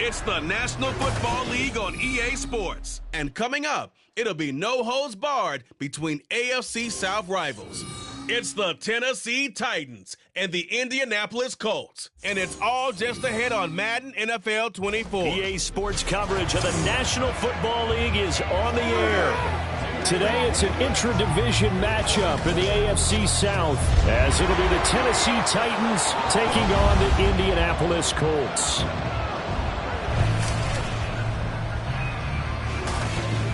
It's the National Football League on EA Sports. And coming up, it'll be no holds barred between AFC South rivals. It's the Tennessee Titans and the Indianapolis Colts. And it's all just ahead on Madden NFL 24. EA Sports coverage of the National Football League is on the air. Today it's an intra-division matchup in the AFC South, as it'll be the Tennessee Titans taking on the Indianapolis Colts.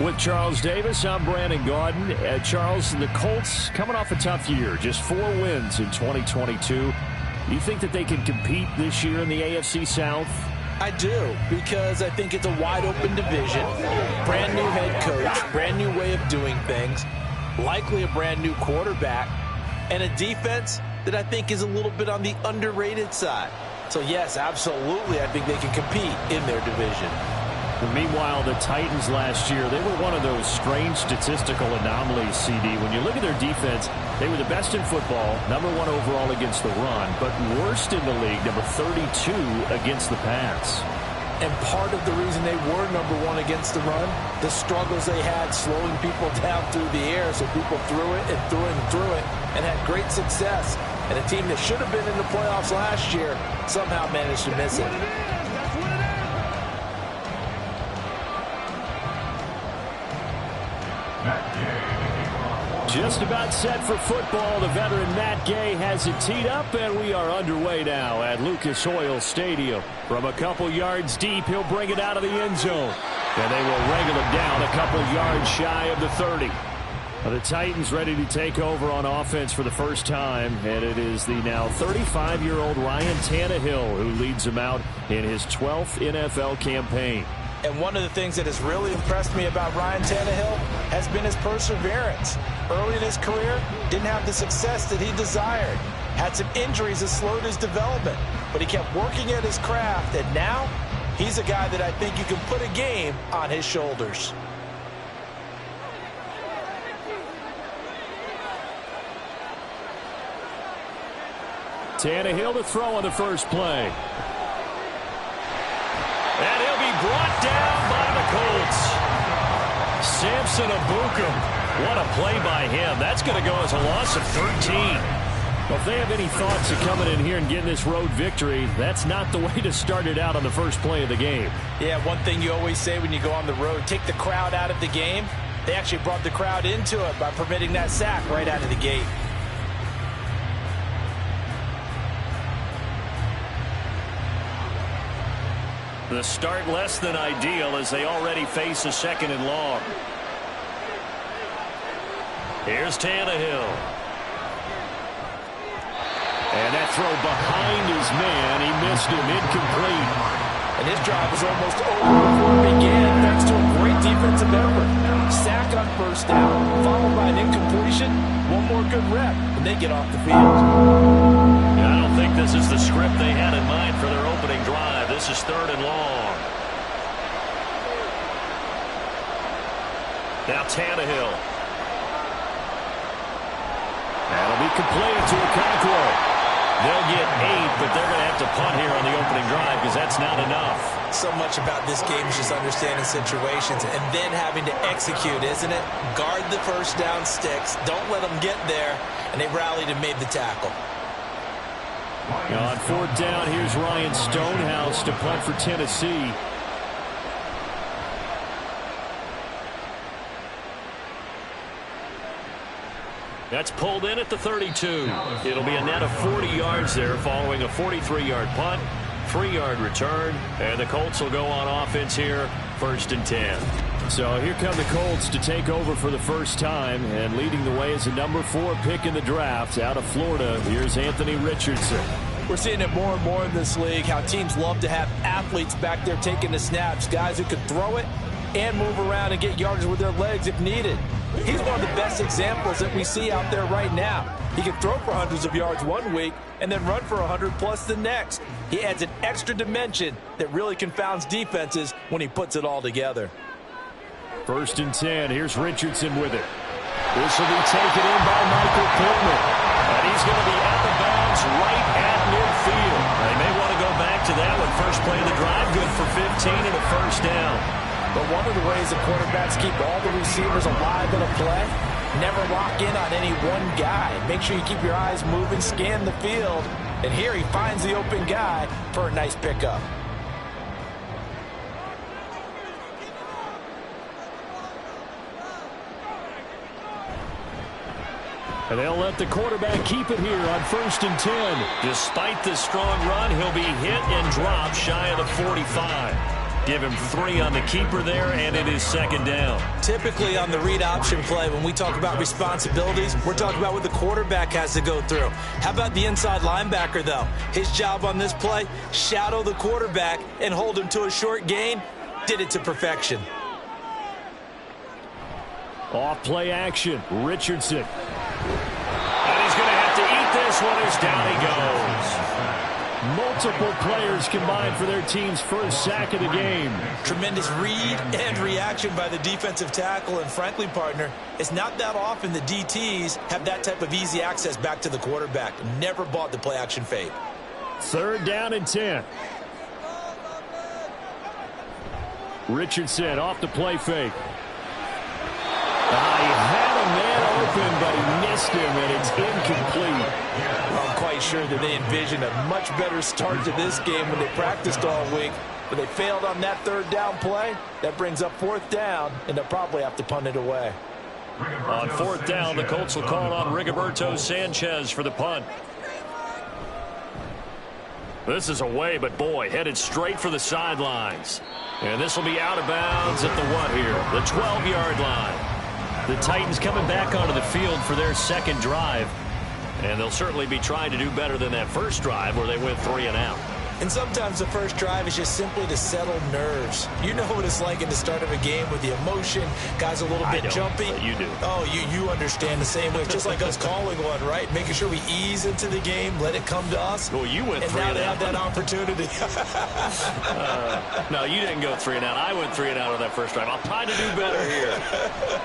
With Charles Davis, I'm Brandon Gaudin. Charles, the Colts coming off a tough year, just 4 wins in 2022. Do you think that they can compete this year in the AFC South? I do, because I think it's a wide-open division, brand new head coach, brand new way of doing things, likely a brand new quarterback, and a defense that I think is a little bit on the underrated side. So, yes, absolutely, I think they can compete in their division. Meanwhile, the Titans last year, they were one of those strange statistical anomalies, CD. When you look at their defense, they were the best in football, #1 overall against the run, but worst in the league, number 32 against the pass. And part of the reason they were #1 against the run, the struggles they had slowing people down through the air, so people threw it and threw it and threw it and had great success. And a team that should have been in the playoffs last year somehow managed to miss it. Just about set for football. The veteran Matt Gay has it teed up, and we are underway now at Lucas Oil Stadium. From a couple yards deep, he'll bring it out of the end zone. And they will wrangle it down a couple yards shy of the 30. The Titans ready to take over on offense for the first time, and it is the now 35-year-old Ryan Tannehill who leads them out in his 12th NFL campaign. And one of the things that has really impressed me about Ryan Tannehill has been his perseverance. Early in his career, didn't have the success that he desired. Had some injuries that slowed his development. But he kept working at his craft, and now he's a guy that I think you can put a game on his shoulders. Tannehill to throw on the first play. And he'll be brought down by the Colts. Samson Ebukam. What a play by him. That's going to go as a loss of 13. Well, if they have any thoughts of coming in here and getting this road victory, that's not the way to start it out on the first play of the game. Yeah, one thing you always say when you go on the road, take the crowd out of the game. They actually brought the crowd into it by permitting that sack right out of the gate. The start less than ideal as they already face a 2nd and long. Here's Tannehill. And that throw behind his man. He missed him, incomplete. And his drive was almost over before it began thanks to a great defensive effort. Sack on first down, followed by an incompletion. One more good rep, and they get off the field. I don't think this is the script they had in mind for their opening drive. This is 3rd and long. Now Tannehill. That'll be complete to Okonkwo. They'll get 8, but they're going to have to punt here on the opening drive because that's not enough. So much about this game is just understanding situations and then having to execute, isn't it? Guard the first down sticks. Don't let them get there. And they rallied and made the tackle. On 4th down, here's Ryan Stonehouse to punt for Tennessee. That's pulled in at the 32. It'll be a net of 40 yards there following a 43-yard punt, 3-yard return, and the Colts will go on offense here, 1st and 10. So here come the Colts to take over for the first time, and leading the way is a number 4 pick in the draft out of Florida. Here's Anthony Richardson. We're seeing it more and more in this league, how teams love to have athletes back there taking the snaps, guys who can throw it and move around and get yardage with their legs if needed. He's one of the best examples that we see out there right now. He can throw for hundreds of yards one week and then run for 100+ the next. He adds an extra dimension that really confounds defenses when he puts it all together. 1st and 10. Here's Richardson with it. This will be taken in by Michael Pittman. And he's going to be out of bounds right at midfield. They may want to go back back to that one. First play of the drive, good for 15 and a first down. But one of the ways the quarterbacks keep all the receivers alive in a play, never lock in on any one guy. Make sure you keep your eyes moving, scan the field. And here he finds the open guy for a nice pickup. And they'll let the quarterback keep it here on 1st and 10. Despite the strong run, he'll be hit and dropped shy of the 45. Give him 3 on the keeper there, and it is 2nd down. Typically on the read option play, when we talk about responsibilities, we're talking about what the quarterback has to go through. How about the inside linebacker, though? His job on this play, shadow the quarterback and hold him to a short gain. Did it to perfection. Off play action, Richardson. And he's going to have to eat this one as down he goes. Multiple players combined for their team's first sack of the game. Tremendous read and reaction by the defensive tackle. And frankly, partner, it's not that often the DTs have that type of easy access back to the quarterback. Never bought the play action fade. 3rd down and 10. Richardson off the play fake. He had a man open, but he missed him, and it's incomplete. I'm quite sure that they envisioned a much better start to this game when they practiced all week, but they failed on that 3rd down play. That brings up 4th down, and they'll probably have to punt it away. On 4th down, the Colts will call on Rigoberto Sanchez for the punt. This is away, but boy, headed straight for the sidelines. And this will be out of bounds at the what here? The 12-yard line. The Titans coming back onto the field for their 2nd drive. And they'll certainly be trying to do better than that first drive where they went 3 and out. And sometimes the first drive is just simply to settle nerves. You know what it's like in the start of a game with the emotion. Guys a little bit jumpy. But you do. Oh, you understand the same way. It's just like us calling one, right? Making sure we ease into the game, let it come to us. Well, you went 3 and out. And now they have that opportunity. No, you didn't go 3 and out. I went 3 and out on that first drive. I'll try to do better here.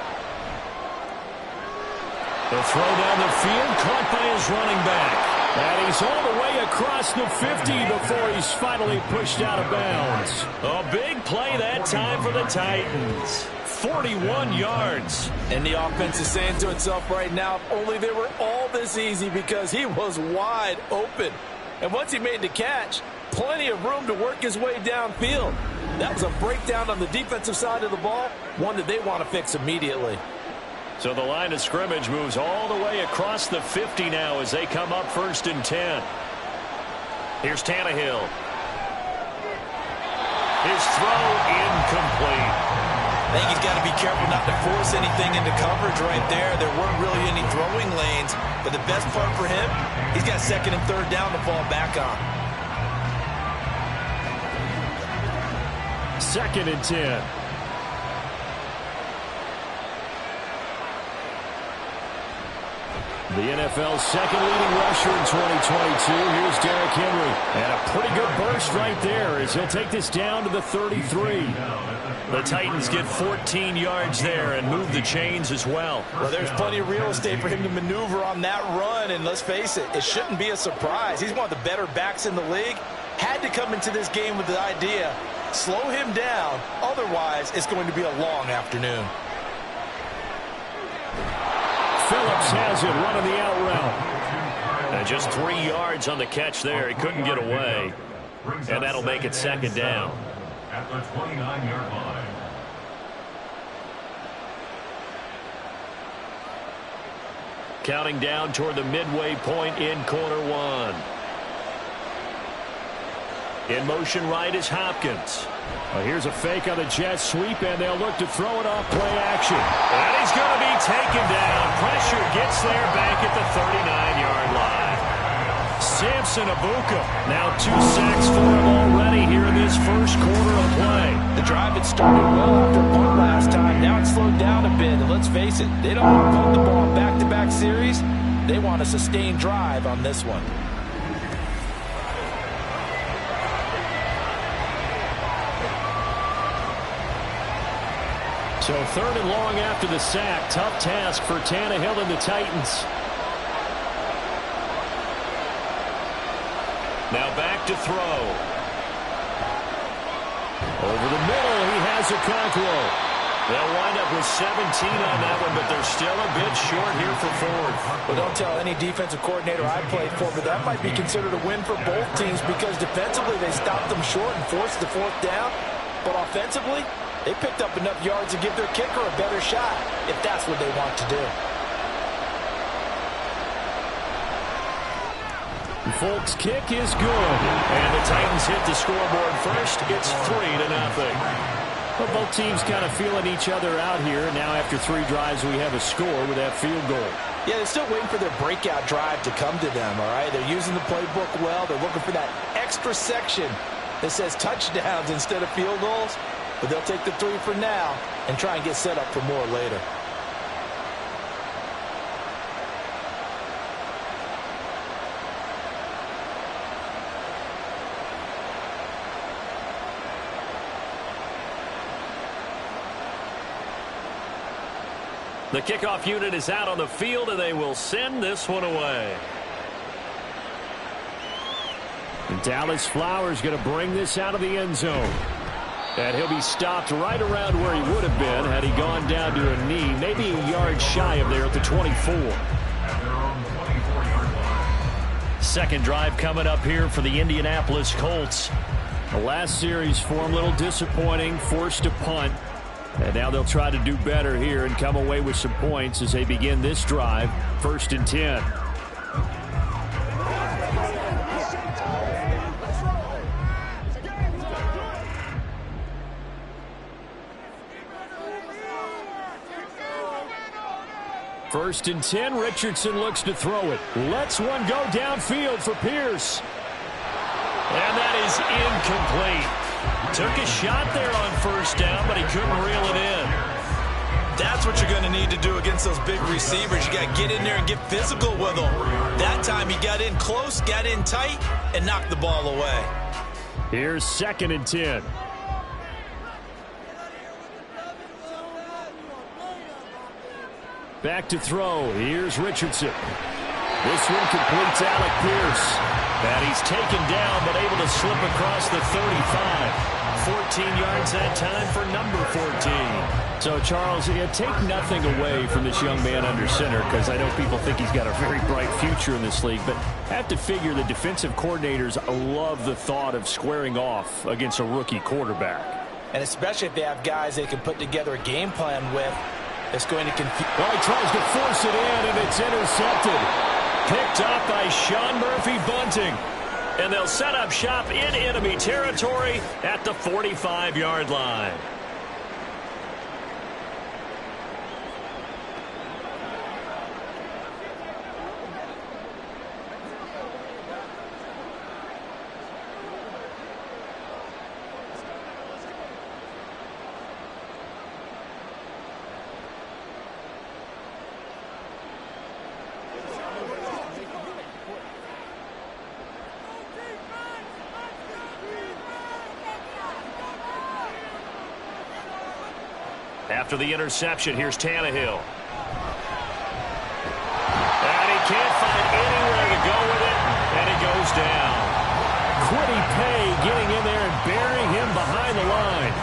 The throw down the field, caught by his running back. And he's all the way across the 50 before he's finally pushed out of bounds. A big play that time for the Titans. 41 yards. And the offense is saying to itself right now, if only they were all this easy, because he was wide open. And once he made the catch, plenty of room to work his way downfield. That was a breakdown on the defensive side of the ball, one that they want to fix immediately. So the line of scrimmage moves all the way across the 50 now as they come up 1st and 10. Here's Tannehill. His throw incomplete. I think he's got to be careful not to force anything into coverage right there. There weren't really any throwing lanes, but the best part for him, he's got 2nd and 3rd down to fall back on. 2nd and 10. The NFL's 2nd leading rusher in 2022. Here's Derrick Henry. And a pretty good burst right there as he'll take this down to the 33. The Titans get 14 yards there and move the chains as well. Well, there's plenty of real estate for him to maneuver on that run. And let's face it, it shouldn't be a surprise. He's one of the better backs in the league. Had to come into this game with the idea, slow him down. Otherwise, it's going to be a long afternoon. Phillips has it, running the out route. And just 3 yards on the catch there. He couldn't get away. And that'll make it 2nd down. At the 29-yard line. Counting down toward the midway point in quarter 1. In motion right is Hopkins. Here's a fake on the jet sweep, and they'll look to throw it off play action. And he's going to be taken down. Pressure gets there back at the 39-yard line. Samson Abuka, now 2 sacks for him already here in this first quarter of play. The drive had started well after a punt last time. Now it's slowed down a bit, and let's face it, they don't want to punt the ball in back-to-back series. They want a sustained drive on this one. So 3rd and long after the sack. Tough task for Tannehill and the Titans. Now back to throw. Over the middle, he has Okonkwo. They'll wind up with 17 on that one, but they're still a bit short here for fourth. Well, don't tell any defensive coordinator I played for, but that might be considered a win for both teams because defensively they stopped them short and forced the fourth down. But offensively, they picked up enough yards to give their kicker a better shot if that's what they want to do. Folk's kick is good. And the Titans hit the scoreboard first. It's 3-0. But both teams kind of feeling each other out here. Now after 3 drives, we have a score with that field goal. Yeah, they're still waiting for their breakout drive to come to them, all right? They're using the playbook well. They're looking for that extra section that says touchdowns instead of field goals. But they'll take the 3 for now and try and get set up for more later. The kickoff unit is out on the field, and they will send this one away. And Dallas Flowers going to bring this out of the end zone. And he'll be stopped right around where he would have been had he gone down to a knee, maybe a yard shy of there at the 24. Second drive coming up here for the Indianapolis Colts. The last series for him, a little disappointing, forced to punt. And now they'll try to do better here and come away with some points as they begin this drive. 1st and 10. First and 10, Richardson looks to throw it. Lets one go downfield for Pierce. And that is incomplete. Took a shot there on first down, but he couldn't reel it in. That's what you're going to need to do against those big receivers. You got to get in there and get physical with them. That time he got in close, got in tight, and knocked the ball away. Here's 2nd and 10. Back to throw. Here's Richardson. This one completes Alec Pierce. And he's taken down, but able to slip across the 35. 14 yards that time for number 14. So, Charles, take nothing away from this young man under center, because I know people think he's got a very bright future in this league, but I have to figure the defensive coordinators love the thought of squaring off against a rookie quarterback. And especially if they have guys they can put together a game plan with that's going to confuse. Well, he tries to force it in, and it's intercepted. Picked up by Sean Murphy-Bunting. And they'll set up shop in enemy territory at the 45-yard line. After the interception, here's Tannehill. And he can't find anywhere to go with it, and he goes down. Quiddy Pay getting in there and burying him behind the line.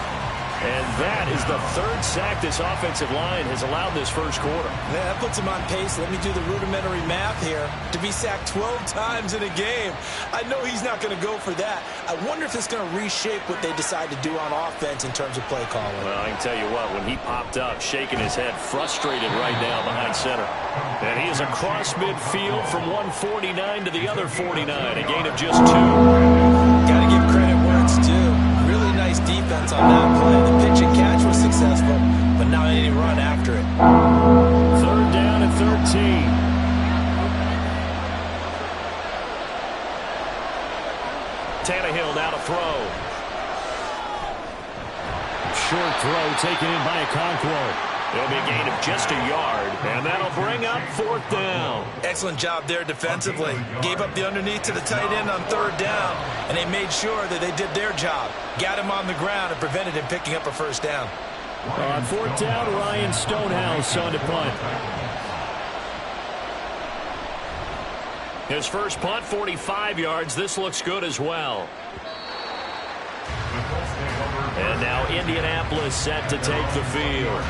And that is the 3rd sack this offensive line has allowed this first quarter. Yeah, that puts him on pace. Let me do the rudimentary math here. To be sacked 12 times in a game. I know he's not going to go for that. I wonder if it's going to reshape what they decide to do on offense in terms of play calling. Well, I can tell you what, when he popped up, shaking his head, frustrated right now behind center. And he is across midfield from 149 to the other 49, a gain of just 2. Got to give credit where it's due. Really nice defense on that play. The pitch and catch was successful, but not any run after it. 3rd down and 13. Tannehill now to throw. Short throw taken in by Okonkwo. It'll be a gain of just a yard, and that'll bring up 4th down. Excellent job there defensively. Gave up the underneath to the tight end on 3rd down, and they made sure that they did their job. Got him on the ground and prevented him picking up a 1st down. On 4th down, Ryan Stonehouse on to punt. His first punt, 45 yards. This looks good as well. And And now Indianapolis set to take the field.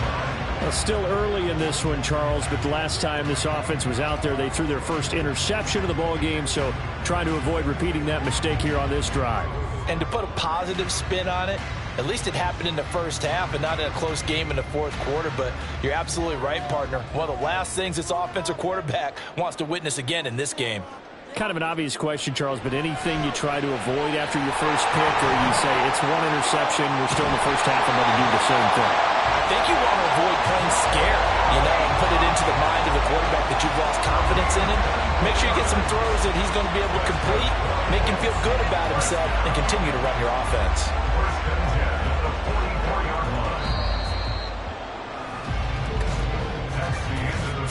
Well, still early in this one, Charles, but the last time this offense was out there, they threw their first interception of the ball game, so trying to avoid repeating that mistake here on this drive. And to put a positive spin on it, at least it happened in the first half and not in a close game in the fourth quarter. But you're absolutely right, partner. One of the last things this offensive quarterback wants to witness again in this game. Kind of an obvious question, Charles, but anything you try to avoid after your first pick, or you say it's one interception, we're still in the first half, I'm going to do the same thing? I think you want to avoid playing scared, and put it into the mind of the quarterback that you've lost confidence in him. Make sure you get some throws that he's going to be able to complete, make him feel good about himself, and continue to run your offense.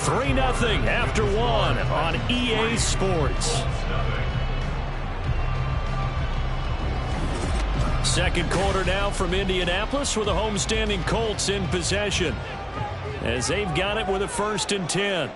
3-0 after one on EA Sports. Second quarter now from Indianapolis with the homestanding Colts in possession as they've got it with a 1st and 10.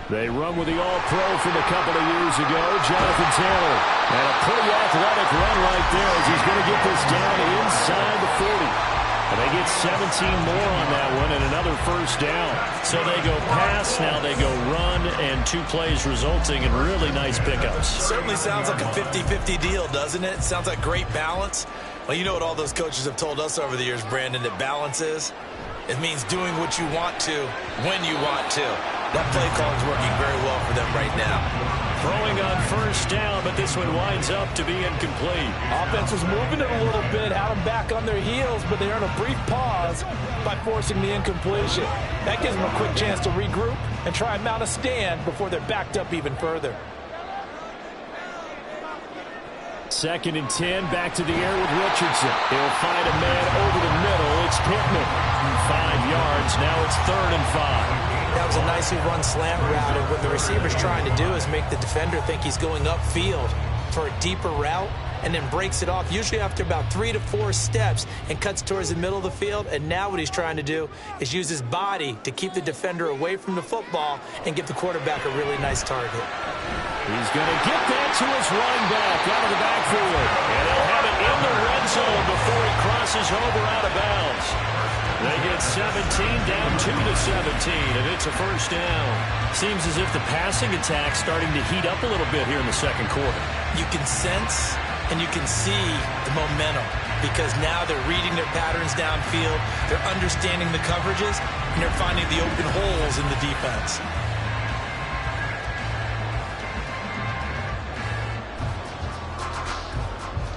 They run with the All-Pro from a couple of years ago, Jonathan Taylor. And a pretty athletic run right there as he's going to get this down inside the 40. And they get 17 more on that one and another 1st down. So they go pass, now they go run, and 2 plays resulting in really nice pickups. Certainly sounds like a 50-50 deal, doesn't it? Sounds like great balance. Well, you know what all those coaches have told us over the years, Brandon, that balance is? It means doing what you want to when you want to. That play call is working very well for them right now. Throwing on 1st down, but this one winds up to be incomplete. Offense was moving it a little bit, had them back on their heels, but they earned a brief pause by forcing the incompletion. That gives them a quick chance to regroup and try and mount a stand before they're backed up even further. 2nd and 10, back to the air with Richardson. He'll find a man over the middle. It's Pittman. 5 yards. Now it's 3rd and 5. That was a nicely run slant route, and what the receiver's trying to do is make the defender think he's going upfield for a deeper route, and then breaks it off, usually after about 3 to 4 steps, and cuts towards the middle of the field. And now what he's trying to do is use his body to keep the defender away from the football and give the quarterback a really nice target. He's going to get that to his running back out of the backfield. And he'll have it in the red zone before he crosses over out of bounds. They get 17 down 2 to 17, and it's a 1st down. Seems as if the passing attack's starting to heat up a little bit here in the second quarter. You can sense and you can see the momentum because now they're reading their patterns downfield, they're understanding the coverages, and they're finding the open holes in the defense.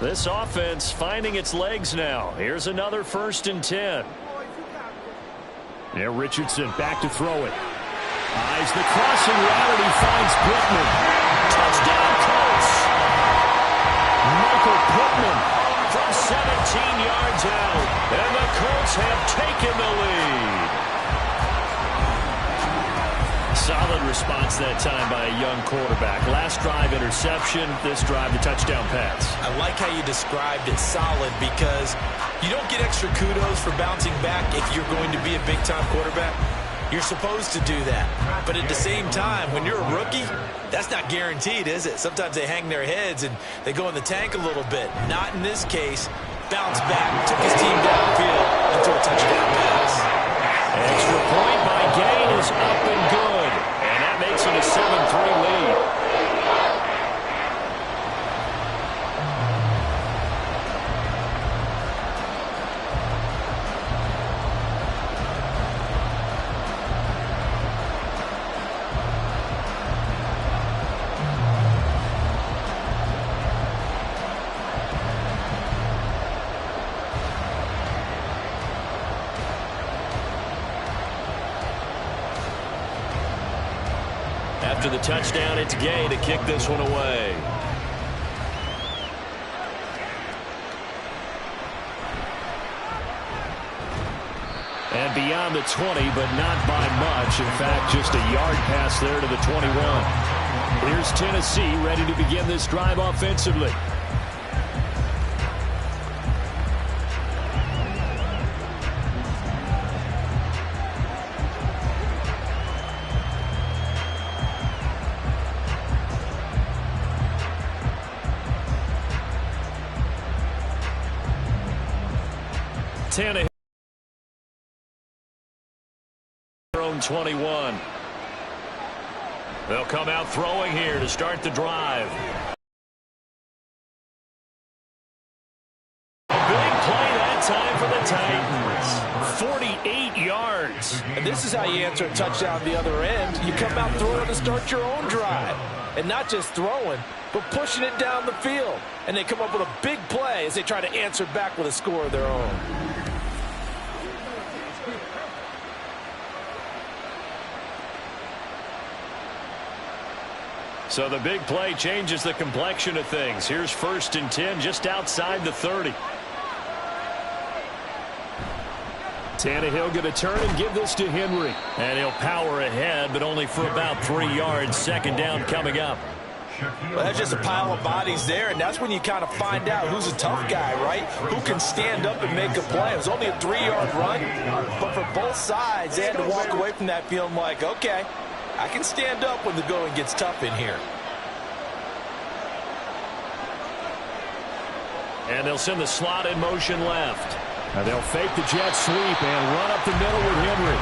This offense finding its legs now. Here's another 1st and 10. Now Richardson back to throw it. Eyes the crossing route, and he finds Pittman. Touchdown Colts! Michael Pittman from 17 yards out, and the Colts have taken the lead. Solid response that time by a young quarterback. Last drive interception, this drive the touchdown pass. I like how you described it solid because you don't get extra kudos for bouncing back if you're going to be a big-time quarterback. You're supposed to do that. But at the same time, when you're a rookie, that's not guaranteed, is it? Sometimes they hang their heads and they go in the tank a little bit. Not in this case. Bounced back, took his team downfield, and threw a touchdown pass. Extra point by Gain is up and good. And that makes it a 7-3 lead. After the touchdown, it's Gay to kick this one away. And beyond the 20, but not by much. In fact, just a yard pass there to the 21. Here's Tennessee ready to begin this drive offensively. Tannehill. Own 21. They'll come out throwing here to start the drive. Big play that time for the Titans. 48 yards. And this is how you answer a touchdown the other end. You come out throwing to start your own drive. And not just throwing, but pushing it down the field. And they come up with a big play as they try to answer back with a score of their own. So the big play changes the complexion of things. Here's 1st and 10 just outside the 30. Tannehill going to turn and give this to Henry. And he'll power ahead, but only for about 3 yards. 2nd down coming up. Well, that's just a pile of bodies there, and that's when you kind of find out who's a tough guy, right? Who can stand up and make a play. It was only a 3-yard run, but for both sides, they had to walk away from that feeling like, okay, I can stand up when the going gets tough in here. And they'll send the slot in motion left. And they'll fake the jet sweep and run up the middle with Henry.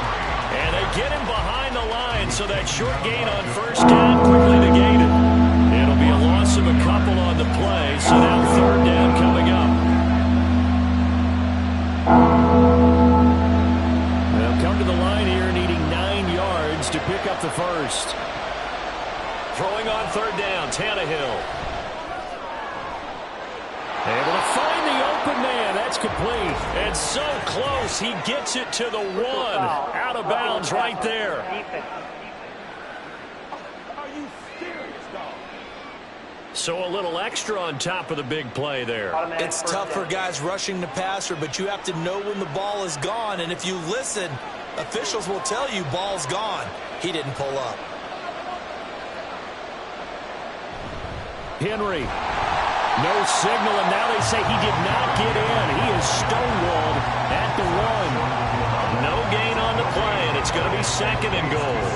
And they get him behind the line, so that short gain on 1st down quickly negated. It'll be a loss of a couple on the play, so now 3rd down coming up. They'll come to the line here needing 9 yards to pick up the 1st. Throwing on 3rd down, Tannehill. Able to find the open man. That's complete. And so close. He gets it to the 1. Out of bounds right there. So a little extra on top of the big play there. It's tough for guys rushing the passer, but you have to know when the ball is gone. And if you listen, officials will tell you ball's gone. He didn't pull up. Henry. No signal, and now they say he did not get in. He is stonewalled at the 1. No gain on the play, and it's going to be 2nd and goal.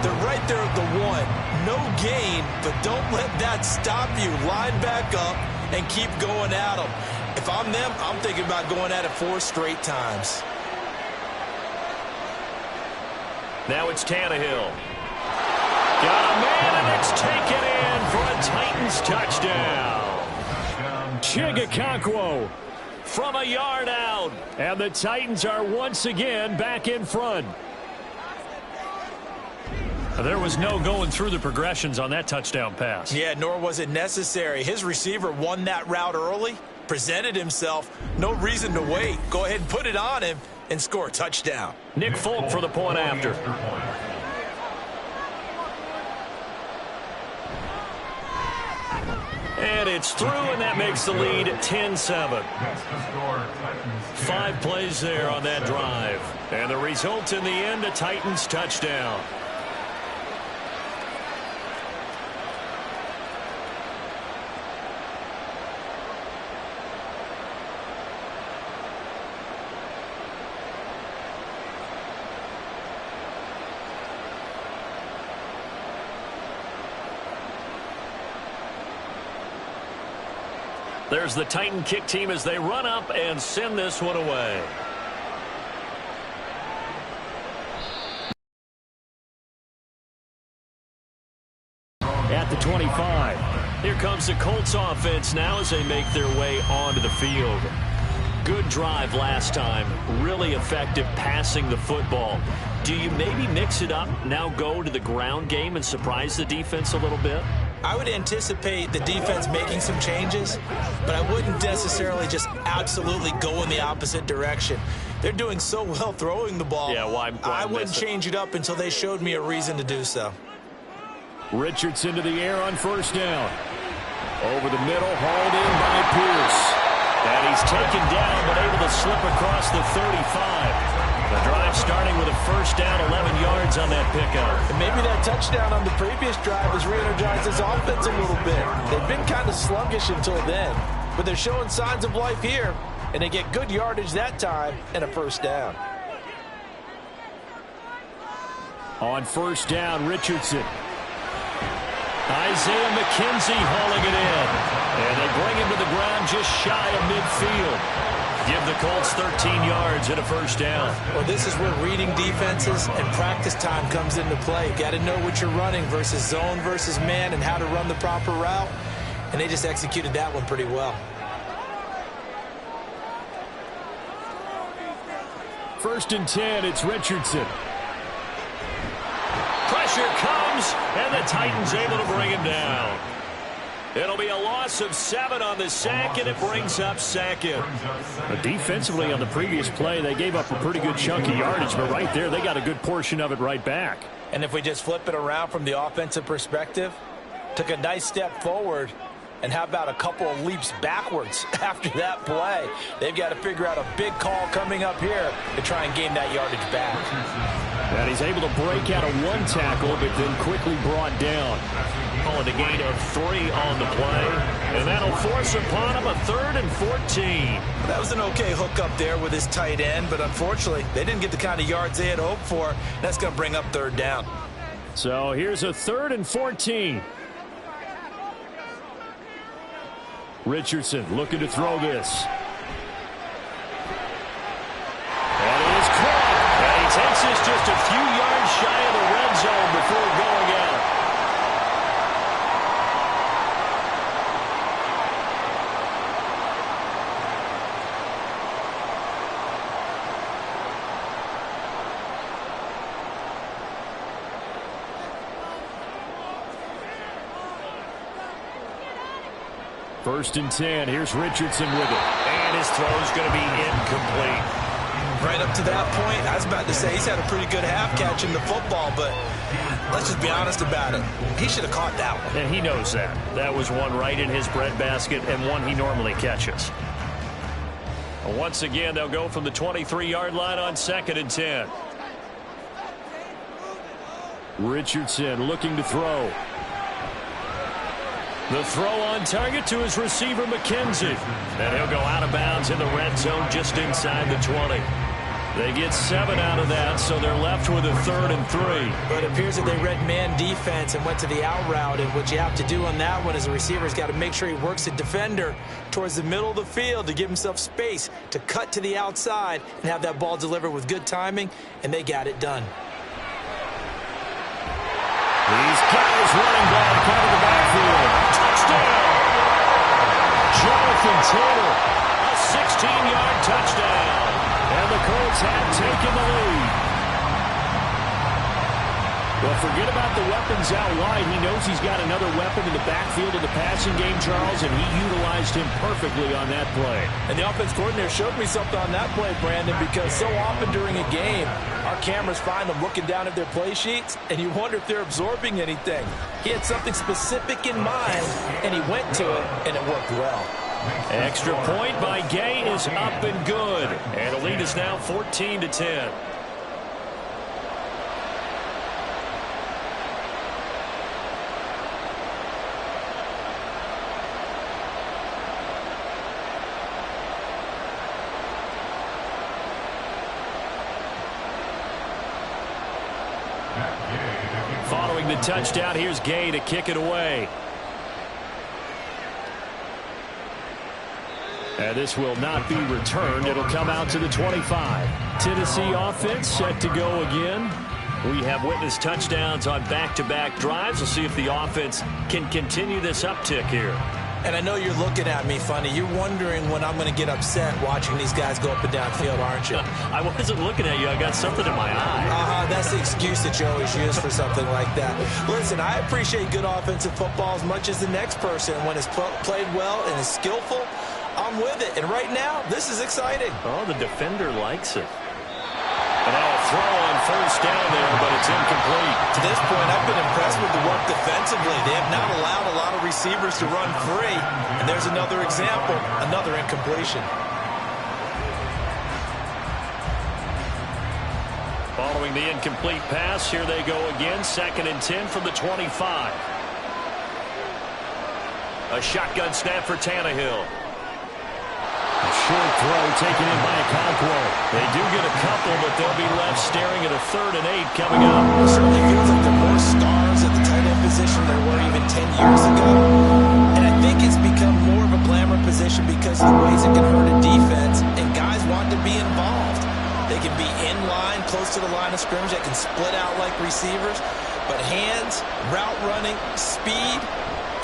They're right there at the 1. No gain, but don't let that stop you. Line back up and keep going at them. If I'm them, I'm thinking about going at it 4 straight times. Now it's Tannehill. Got a man, and it's taken in for a Titans touchdown. Wk5from a yard out. And the Titans are once again back in front. There was no going through the progressions on that touchdown pass. Yeah, nor was it necessary. His receiver won that route early, presented himself. No reason to wait. Go ahead and put it on him and score a touchdown. Nick Folk for the point after. And it's through, and that makes the lead 10-7. 5 plays there on that drive. And the result in the end, a Titans touchdown. There's the Titan kick team as they run up and send this one away. At the 25. Here comes the Colts offense now as they make their way onto the field. Good drive last time. Really effective passing the football. Do you maybe mix it up, now go to the ground game and surprise the defense a little bit? I would anticipate the defense making some changes, but I wouldn't necessarily just absolutely go in the opposite direction. They're doing so well throwing the ball. Yeah, why I wouldn't change it up until they showed me a reason to do so. Richardson to the air on 1st down. Over the middle, hauled in by Pierce. And he's taken down, but able to slip across the 35. The drive starting with a 1st down, 11 yards on that pickup. And maybe that touchdown on the previous drive has re-energized this offense a little bit. They've been kind of sluggish until then, but they're showing signs of life here, and they get good yardage that time and a 1st down. On 1st down, Richardson. Isaiah McKenzie hauling it in. And they bring him to the ground just shy of midfield. give the Colts 13 yards and a first down. Well, this is where reading defenses and practice time comes into play. Got to know what you're running versus zone versus man and how to run the proper route. And they just executed that one pretty well. First and 10, it's Richardson. Pressure comes, and the Titans able to bring him down. It'll be a loss of 7 on the sack, and it brings up second. Defensively on the previous play, they gave up a pretty good chunk of yardage, but right there, they got a good portion of it right back. And if we just flip it around from the offensive perspective, took a nice step forward, and how about a couple of leaps backwards after that play? They've got to figure out a big call coming up here to try and gain that yardage back. And he's able to break out of 1 tackle, but then quickly brought down. Calling a gain of 3 on the play, and that'll force upon him a 3rd and 14. That was an okay hook up there with his tight end, but unfortunately, they didn't get the kind of yards they had hoped for. That's going to bring up 3rd down. So here's a 3rd and 14. Richardson looking to throw this. And it is caught. And he takes this just a few yards shy of the red zone before going out. First and 10. Here's Richardson with it. And his throw's going to be incomplete. Right up to that point, I was about to say he's had a pretty good half catching the football, but let's just be honest about it. He should have caught that one. And he knows that. That was one right in his breadbasket and one he normally catches. Once again, they'll go from the 23-yard line on 2nd and 10. Richardson looking to throw. The throw on target to his receiver, McKenzie. And he'll go out of bounds in the red zone just inside the 20. They get 7 out of that, so they're left with a 3rd and 3. But it appears that they read man defense and went to the out route. And what you have to do on that one as a receiver is got to make sure he works the defender towards the middle of the field to give himself space to cut to the outside and have that ball delivered with good timing, and they got it done. He's got his running back out of the backfield. Touchdown! Jonathan Taylor, a 16-yard touchdown. And the Colts have taken the lead. Well, forget about the weapons out wide. He knows he's got another weapon in the backfield of the passing game, Charles, and he utilized him perfectly on that play. And the offense coordinator showed me something on that play, Brandon, because so often during a game, our cameras find them looking down at their play sheets, and you wonder if they're absorbing anything. He had something specific in mind, and he went to it, and it worked well. Extra point by Gay is up and good. And the lead is now 14-10. Following the touchdown, here's Gay to kick it away. And this will not be returned. It'll come out to the 25. Tennessee offense set to go again. We have witnessed touchdowns on back-to-back drives. We'll see if the offense can continue this uptick here. And I know you're looking at me funny. You're wondering when I'm going to get upset watching these guys go up and down field, aren't you? I wasn't looking at you. I got something in my eye. That's the excuse that you always use for something like that. Listen, I appreciate good offensive football as much as the next person. When it's played well and is skillful, I'm with it. And right now, this is exciting. Oh, the defender likes it. And a throw on first down there, but it's incomplete. To this point, I've been impressed with the work defensively. They have not allowed a lot of receivers to run free. And there's another example, another incompletion. Following the incomplete pass, here they go again. 2nd and 10 from the 25. A shotgun snap for Tannehill. A short throw taken in by Okonkwo. They do get a couple, but they'll be left staring at a 3rd and 8 coming up. It certainly feels like there are more stars at the tight end position than there were even 10 years ago. And I think it's become more of a glamour position because of the ways it can hurt a defense. And guys line of scrimmage that can split out like receivers. But hands, route running, speed,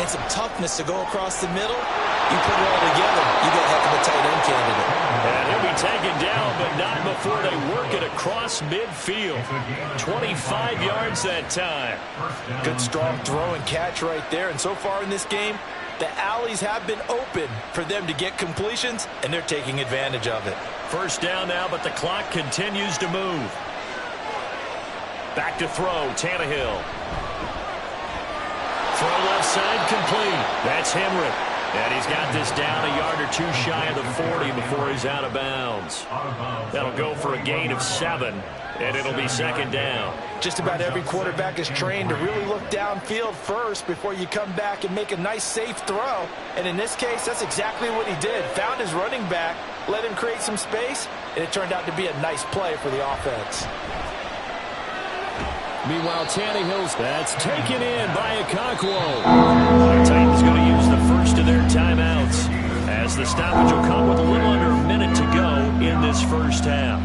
and some toughness to go across the middle, you put it all together, you get a heck of a tight end candidate. And he'll be taken down, but not before they work it across midfield. 25 yards that time. Good strong throw and catch right there. And so far in this game, the alleys have been open for them to get completions, and they're taking advantage of it. First down now, but the clock continues to move. Back to throw, Tannehill. Throw left side complete. That's Henry. And he's got this down a yard or two shy of the 40 before he's out of bounds. That'll go for a gain of 7, and it'll be second down. Just about every quarterback is trained to really look downfield first before you come back and make a nice, safe throw. And in this case, that's exactly what he did. Found his running back, let him create some space, and it turned out to be a nice play for the offense. Meanwhile, Tannehill's that's taken in by Okonkwo. The Titans going to use the first of their timeouts as the stoppage will come with a little under a minute to go in this first half.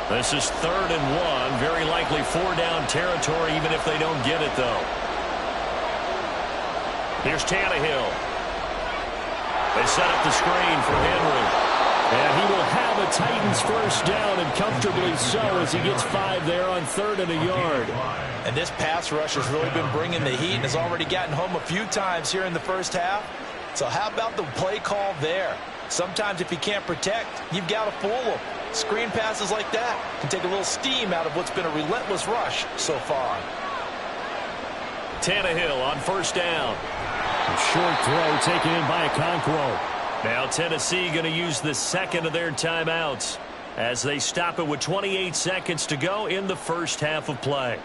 This is 3rd and 1. Very likely 4-down territory, even if they don't get it, though. Here's Tannehill. They set up the screen for Henry. And he will have a Titans first down, and comfortably so, as he gets 5 there on 3rd and a yard. And this pass rush has really been bringing the heat and has already gotten home a few times here in the first half. So how about the play call there? Sometimes if you can't protect, you've got to fool them. Screen passes like that can take a little steam out of what's been a relentless rush so far. Tannehill on first down. A short throw taken in by Okonkwo. Now Tennessee going to use the second of their timeouts as they stop it with 28 seconds to go in the first half of play.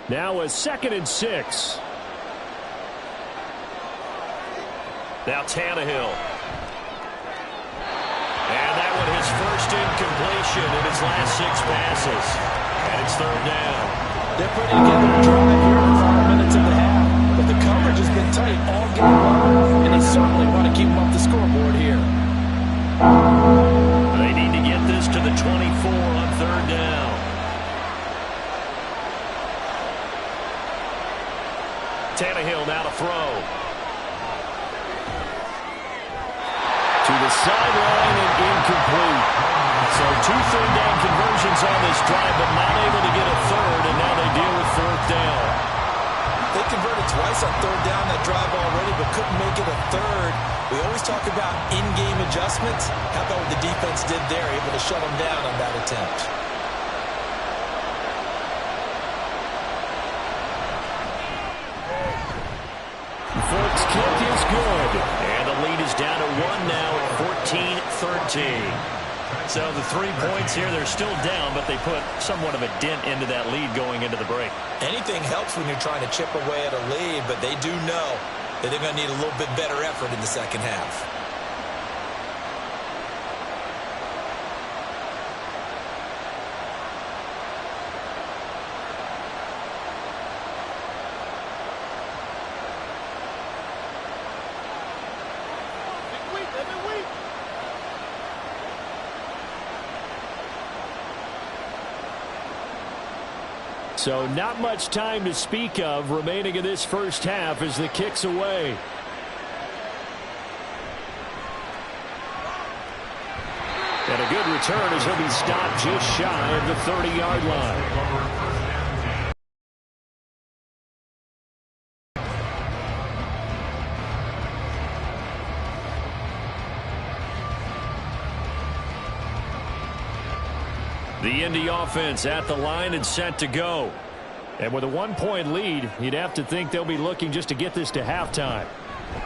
Now a 2nd and 6. Now Tannehill. And that one his first incompletion in his last 6 passes. And it's 3rd down. They're putting together a drive here in the final minutes of the half. But the coverage has been tight all game long, and they certainly want to keep them off the scoreboard here. They need to get this to the 24 on 3rd down. Tannehill now to throw. To the sideline and incomplete. So 2 third-down conversions on this drive, but not able to get a third, and now they deal with 4th down. They converted twice on 3rd down that drive already, but couldn't make it a 3rd. We always talk about in-game adjustments. How about what the defense did there, able to shut them down on that attempt? Folks, kick is good. And the lead is down to 1 now at 14-13. So the 3 points here, they're still down, but they put somewhat of a dent into that lead going into the break. Anything helps when you're trying to chip away at a lead, but they do know that they're going to need a little bit better effort in the second half. So not much time to speak of remaining in this first half as the kick's away. And a good return as he'll be stopped just shy of the 30-yard line. The Indy offense at the line and set to go. And with a 1-point lead, you'd have to think they'll be looking just to get this to halftime.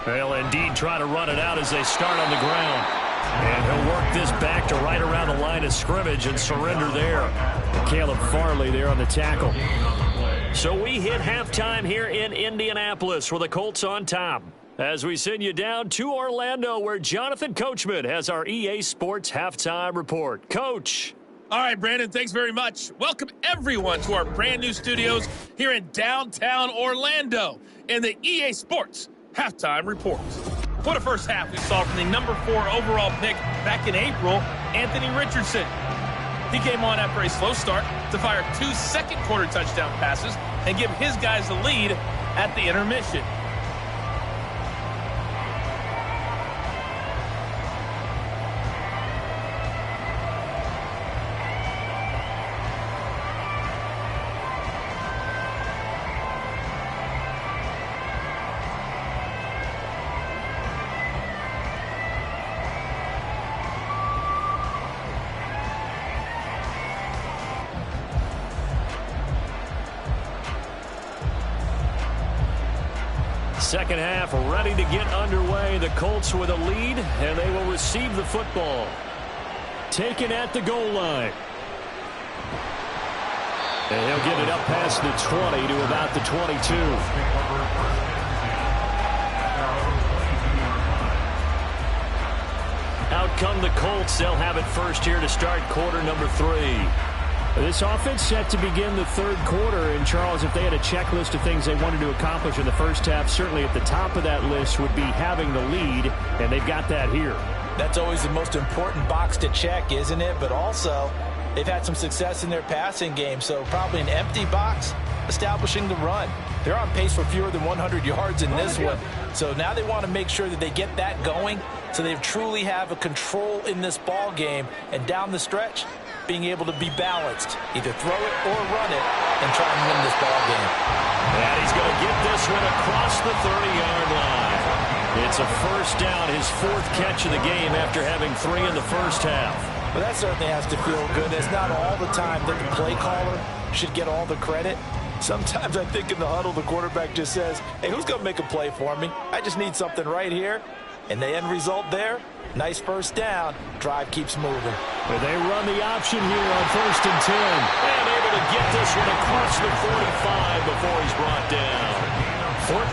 They'll indeed try to run it out as they start on the ground. And he'll work this back to right around the line of scrimmage and surrender there. Caleb Farley there on the tackle. So we hit halftime here in Indianapolis with the Colts on top. As we send you down to Orlando, where Jonathan Coachman has our EA Sports Halftime Report. Coach. All right, Brandon, thanks very much. Welcome, everyone, to our brand new studios here in downtown Orlando in the EA Sports Halftime Report. For the first half, we saw from the number 4 overall pick back in April, Anthony Richardson. He came on after a slow start to fire 2 second-quarter touchdown passes and give his guys the lead at the intermission. Second half ready to get underway. The Colts with a lead, and they will receive the football. Taken at the goal line. And he'll get it up past the 20 to about the 22. Out come the Colts. They'll have it first here to start quarter number 3. This offense set to begin the third quarter. And, Charles, if they had a checklist of things they wanted to accomplish in the first half, certainly at the top of that list would be having the lead, and they've got that here. That's always the most important box to check, isn't it? But also, they've had some success in their passing game, so probably an empty box establishing the run. They're on pace for fewer than 100 yards in this one. So now they want to make sure that they get that going so they truly have a control in this ball game, and down the stretch, being able to be balanced, either throw it or run it, and try and win this ball game. And he's going to get this one across the 30-yard line. It's a first down, his 4th catch of the game after having 3 in the first half. Well, that certainly has to feel good. It's not all the time that the play caller should get all the credit. Sometimes I think in the huddle, the quarterback just says, hey, who's going to make a play for me? I just need something right here. And the end result there, nice first down. Drive keeps moving. But they run the option here on 1st and 10. And able to get this one across the 45 before he's brought down.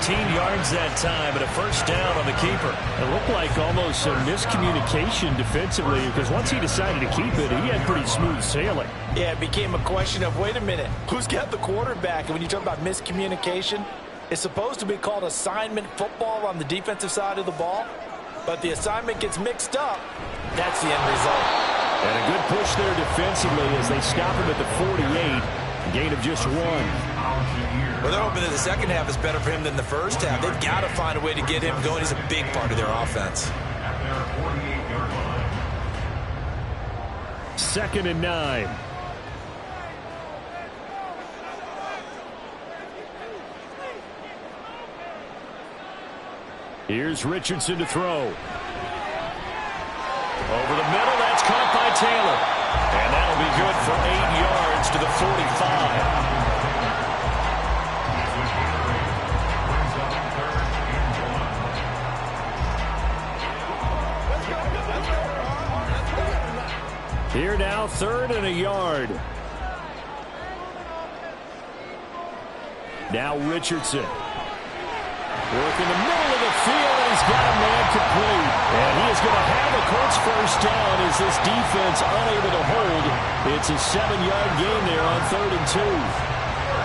14 yards that time, and a first down on the keeper. It looked like almost a miscommunication defensively, because once he decided to keep it, he had pretty smooth sailing. Yeah, it became a question of, wait a minute, who's got the quarterback? And when you talk about miscommunication, it's supposed to be called assignment football on the defensive side of the ball. But the assignment gets mixed up. That's the end result. And a good push there defensively as they stop him at the 48. Gain of just 1. Well, they're hoping that the second half is better for him than the first half. They've got to find a way to get him going. He's a big part of their offense. 2nd and 9. Here's Richardson to throw. Over the middle, that's caught by Taylor. And that'll be good for 8 yards to the 45. Here now, 3rd and a yard. Now Richardson. Work in the middle of the field, and he's got a man complete. And he is going to have a Colts first down as this defense unable to hold. It's a 7-yard gain there on 3rd and 2.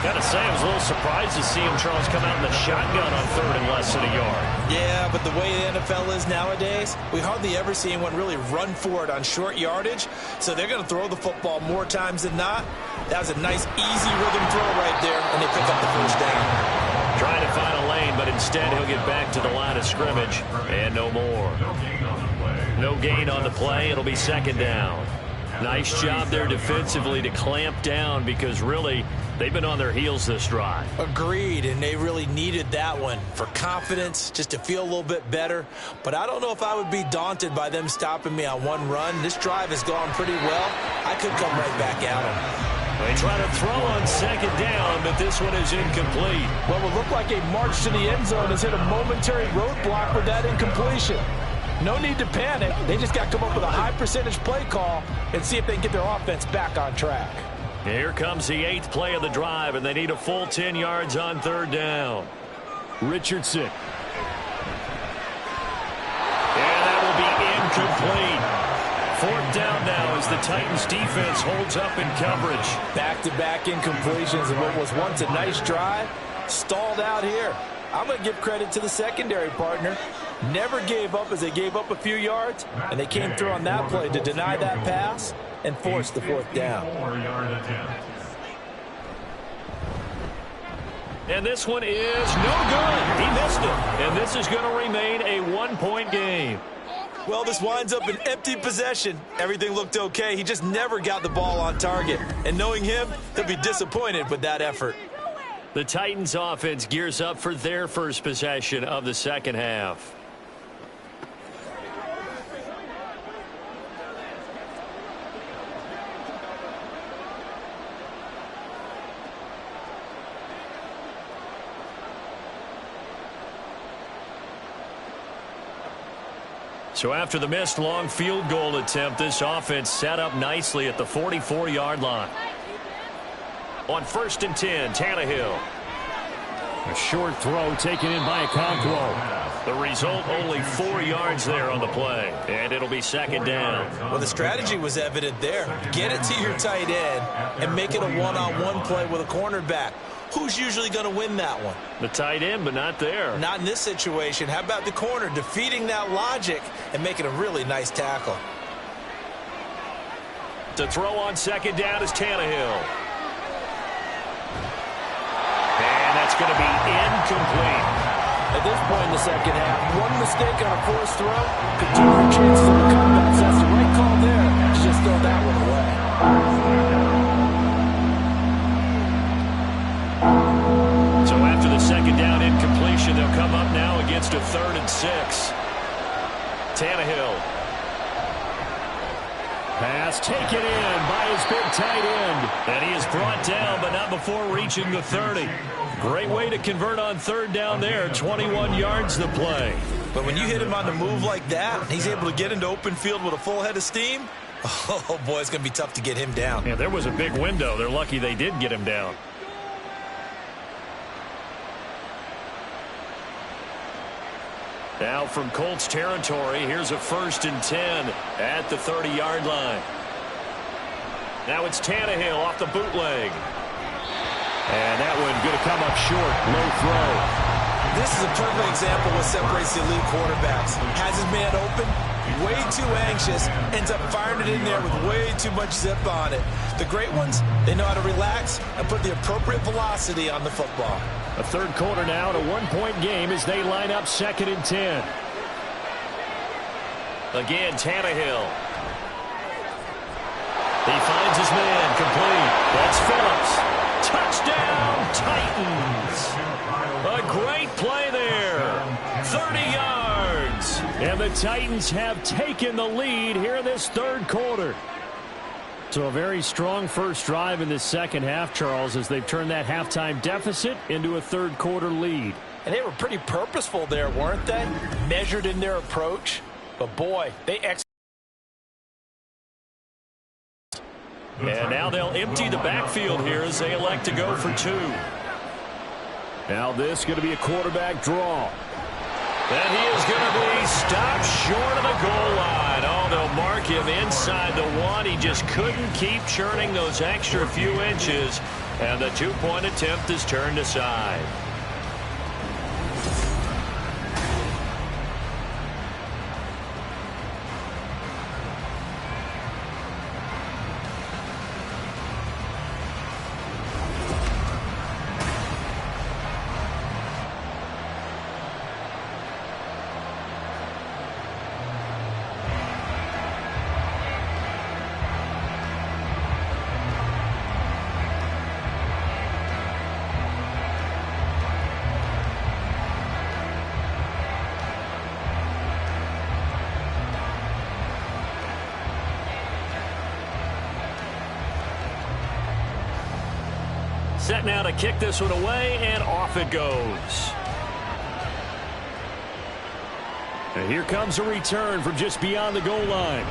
Gotta say, I was a little surprised to see him, Charles, come out in the shotgun on 3rd and less than a yard. Yeah, but the way the NFL is nowadays, we hardly ever see anyone really run for it on short yardage. So they're going to throw the football more times than not. That was a nice, easy rhythm throw right there, and they pick up the first down. Trying to find a lane, but instead he'll get back to the line of scrimmage. And no more. No gain on the play. It'll be 2nd down. Nice job there defensively to clamp down, because really they've been on their heels this drive. Agreed, and they really needed that one for confidence, just to feel a little bit better. But I don't know if I would be daunted by them stopping me on one run. This drive has gone pretty well. I could come right back at them. They try to throw on 2nd down, but this one is incomplete. Well, it looked like a march to the end zone has hit a momentary roadblock with that incompletion. No need to panic. They just got to come up with a high percentage play call and see if they can get their offense back on track. Here comes the 8th play of the drive, and they need a full 10 yards on 3rd down. Richardson. And that will be incomplete. 4th down now as the Titans defense holds up in coverage. Back-to-back incompletions of what was once a nice drive, stalled out here. I'm going to give credit to the secondary partner. Never gave up as they gave up a few yards, and they came through on that play to deny that pass and force the 4th down. And this one is no good. He missed it. And this is going to remain a 1-point game. Well, this winds up an empty possession. Everything looked okay. He just never got the ball on target. And knowing him, he'll be disappointed with that effort. The Titans offense gears up for their first possession of the second half. So after the missed long field goal attempt, this offense set up nicely at the 44-yard line. On 1st and 10, Tannehill. A short throw taken in by Okonkwo. The result, only 4 yards there on the play. And it'll be 2nd down. Well, the strategy was evident there. Get it to your tight end and make it a one-on-one play with a cornerback. Who's usually going to win that one? The tight end, but not there. Not in this situation. How about the corner defeating that logic and making a really nice tackle? To throw on 2nd down is Tannehill. And that's going to be incomplete. At this point in the second half, one mistake on a forced throw could turn your chances of a comeback. So that's the right call there. Just throw that one away. So after the 2nd down incompletion, they'll come up now against a 3rd and 6. Tannehill. Pass taken in by his big tight end. And he is brought down, but not before reaching the 30. Great way to convert on 3rd down there. 21 yards the play. But when you hit him on the move like that, and he's able to get into open field with a full head of steam, oh, boy, it's going to be tough to get him down. Yeah, there was a big window. They're lucky they did get him down. Now from Colts territory, here's a 1st and 10 at the 30-yard line. Now it's Tannehill off the bootleg. And that one going to come up short. Low throw. This is a perfect example of what separates the elite quarterbacks. Has his man open, way too anxious, ends up firing it in there with way too much zip on it. The great ones, they know how to relax and put the appropriate velocity on the football. A 3rd quarter now, and a 1-point game as they line up 2nd and 10. Again, Tannehill. He finds his man, complete. That's Phillips. Touchdown, Titans. A great play there. 30 yards. And the Titans have taken the lead here in this 3rd quarter. So a very strong first drive in this second half, Charles, as they've turned that halftime deficit into a 3rd quarter lead. And they were pretty purposeful there, weren't they? Measured in their approach. But, boy, they executed. And now they'll empty the backfield here as they elect to go for 2. Now this going to be a quarterback draw. And he is going to be stopped short of the goal line. Oh, they'll mark him inside the 1. He just couldn't keep churning those extra few inches. And the 2-point attempt is turned aside. Set now to kick this one away, and off it goes. And here comes a return from just beyond the goal line.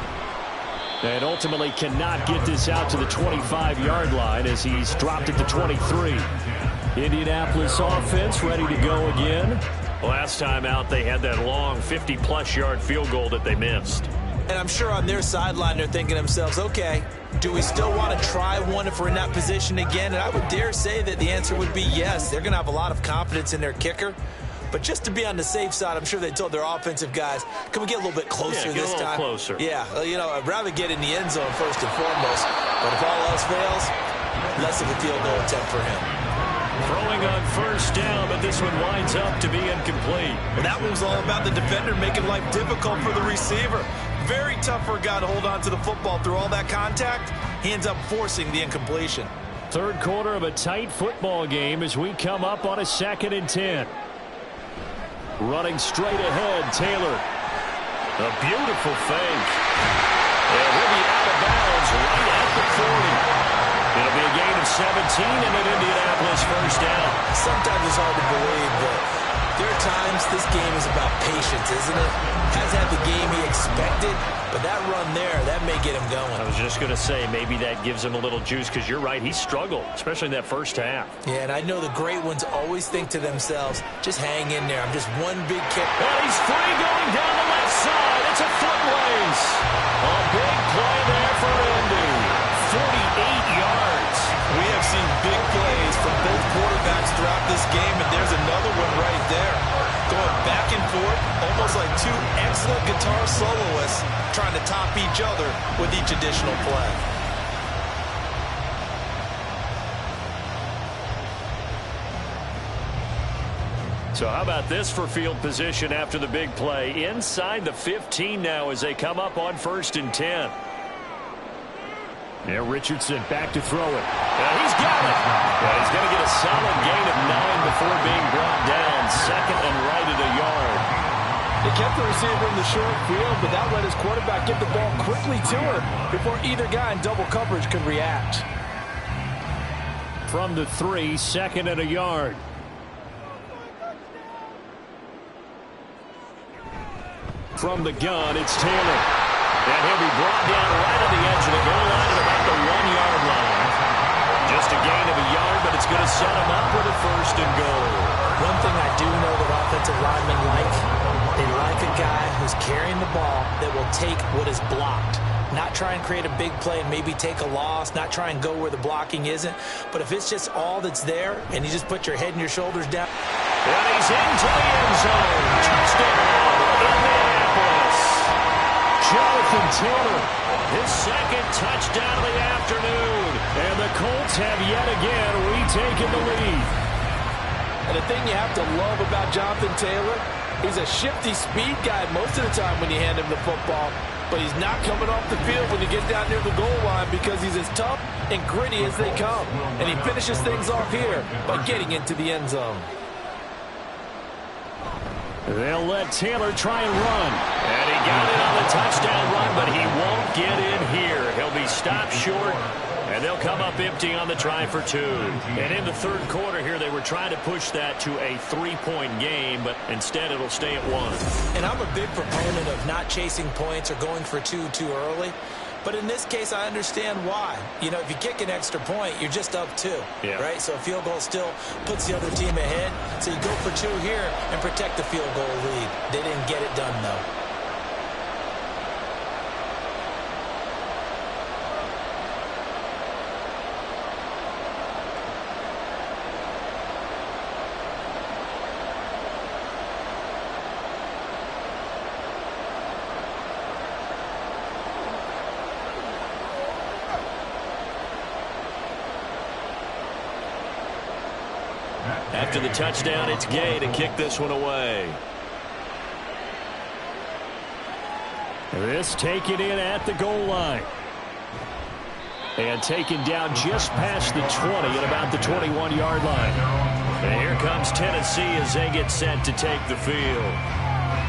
And ultimately cannot get this out to the 25-yard line as he's dropped it to 23. Indianapolis offense ready to go again. Last time out, they had that long 50-plus yard field goal that they missed. And I'm sure on their sideline they're thinking to themselves, okay, do we still want to try one if we're in that position again? And I would dare say that the answer would be yes. They're going to have a lot of confidence in their kicker. But just to be on the safe side, I'm sure they told their offensive guys, can we get a little bit closer this time? Closer. Yeah, you know, I'd rather get in the end zone first and foremost. But if all else fails, less of a field goal attempt for him. Throwing on first down, but this one winds up to be incomplete. Well, that one was all about the defender making life difficult for the receiver. Very tough for a guy to hold on to the football through all that contact. He ends up forcing the incompletion. Third quarter of a tight football game as we come up on a 2nd and 10. Running straight ahead, Taylor. A beautiful fake. And he'll be out of bounds right at the 40. It'll be a gain of 17 and an Indianapolis first down. Sometimes it's hard to believe, but there are times this game is about patience, isn't it? Has had the game he expected, but that run there, that may get him going. I was just going to say, maybe that gives him a little juice, because you're right, he struggled, especially in that first half. Yeah, and I know the great ones always think to themselves, just hang in there. I'm just one big kick. And he's free going down the left side. It's a foot race. A big play there for Indy. 48 yards. We have seen big plays from both quarterbacks throughout this game, and there's another one right there. Going back and forth, almost like two excellent guitar soloists trying to top each other with each additional play. So how about this for field position after the big play? Inside the 15 now as they come up on 1st and 10. Yeah, Richardson back to throw it. He's got it. Well, he's going to get a solid gain of 9 before being brought down. 2nd and right at a yard. They kept the receiver in the short field, but that let his quarterback get the ball quickly to him before either guy in double coverage could react. From the 3, 2nd and a yard. From the gun, it's Taylor. And he'll be brought down right on the edge of the goal line at about the 1-yard line. Just a gain of a yard, but it's going to set him up with a 1st and goal. One thing I do know that offensive linemen like, they like a guy who's carrying the ball that will take what is blocked. Not try and create a big play and maybe take a loss, not try and go where the blocking isn't. But if it's just all that's there and you just put your head and your shoulders down. And he's into the end zone. Touchdown, Indianapolis. Jonathan Taylor, his 2nd touchdown of the afternoon. And the Colts have yet again retaken the lead. And the thing you have to love about Jonathan Taylor, he's a shifty speed guy most of the time when you hand him the football. But he's not coming off the field when he gets down near the goal line because he's as tough and gritty as they come. And he finishes things off here by getting into the end zone. They'll let Taylor try and run. And he got it on the touchdown run, but he won't get in here. He'll be stopped short, and they'll come up empty on the try for 2. And in the 3rd quarter here, they were trying to push that to a 3-point game, but instead it'll stay at 1. And I'm a big proponent of not chasing points or going for 2 too early. But in this case, I understand why. You know, if you kick an extra point, you're just up 2, right? So a field goal still puts the other team ahead. So you go for 2 here and protect the field goal lead. They didn't get it done, though. After the touchdown, it's Gay to kick this one away. This taken in at the goal line. And taken down just past the 20 at about the 21-yard line. And here comes Tennessee as they get set to take the field.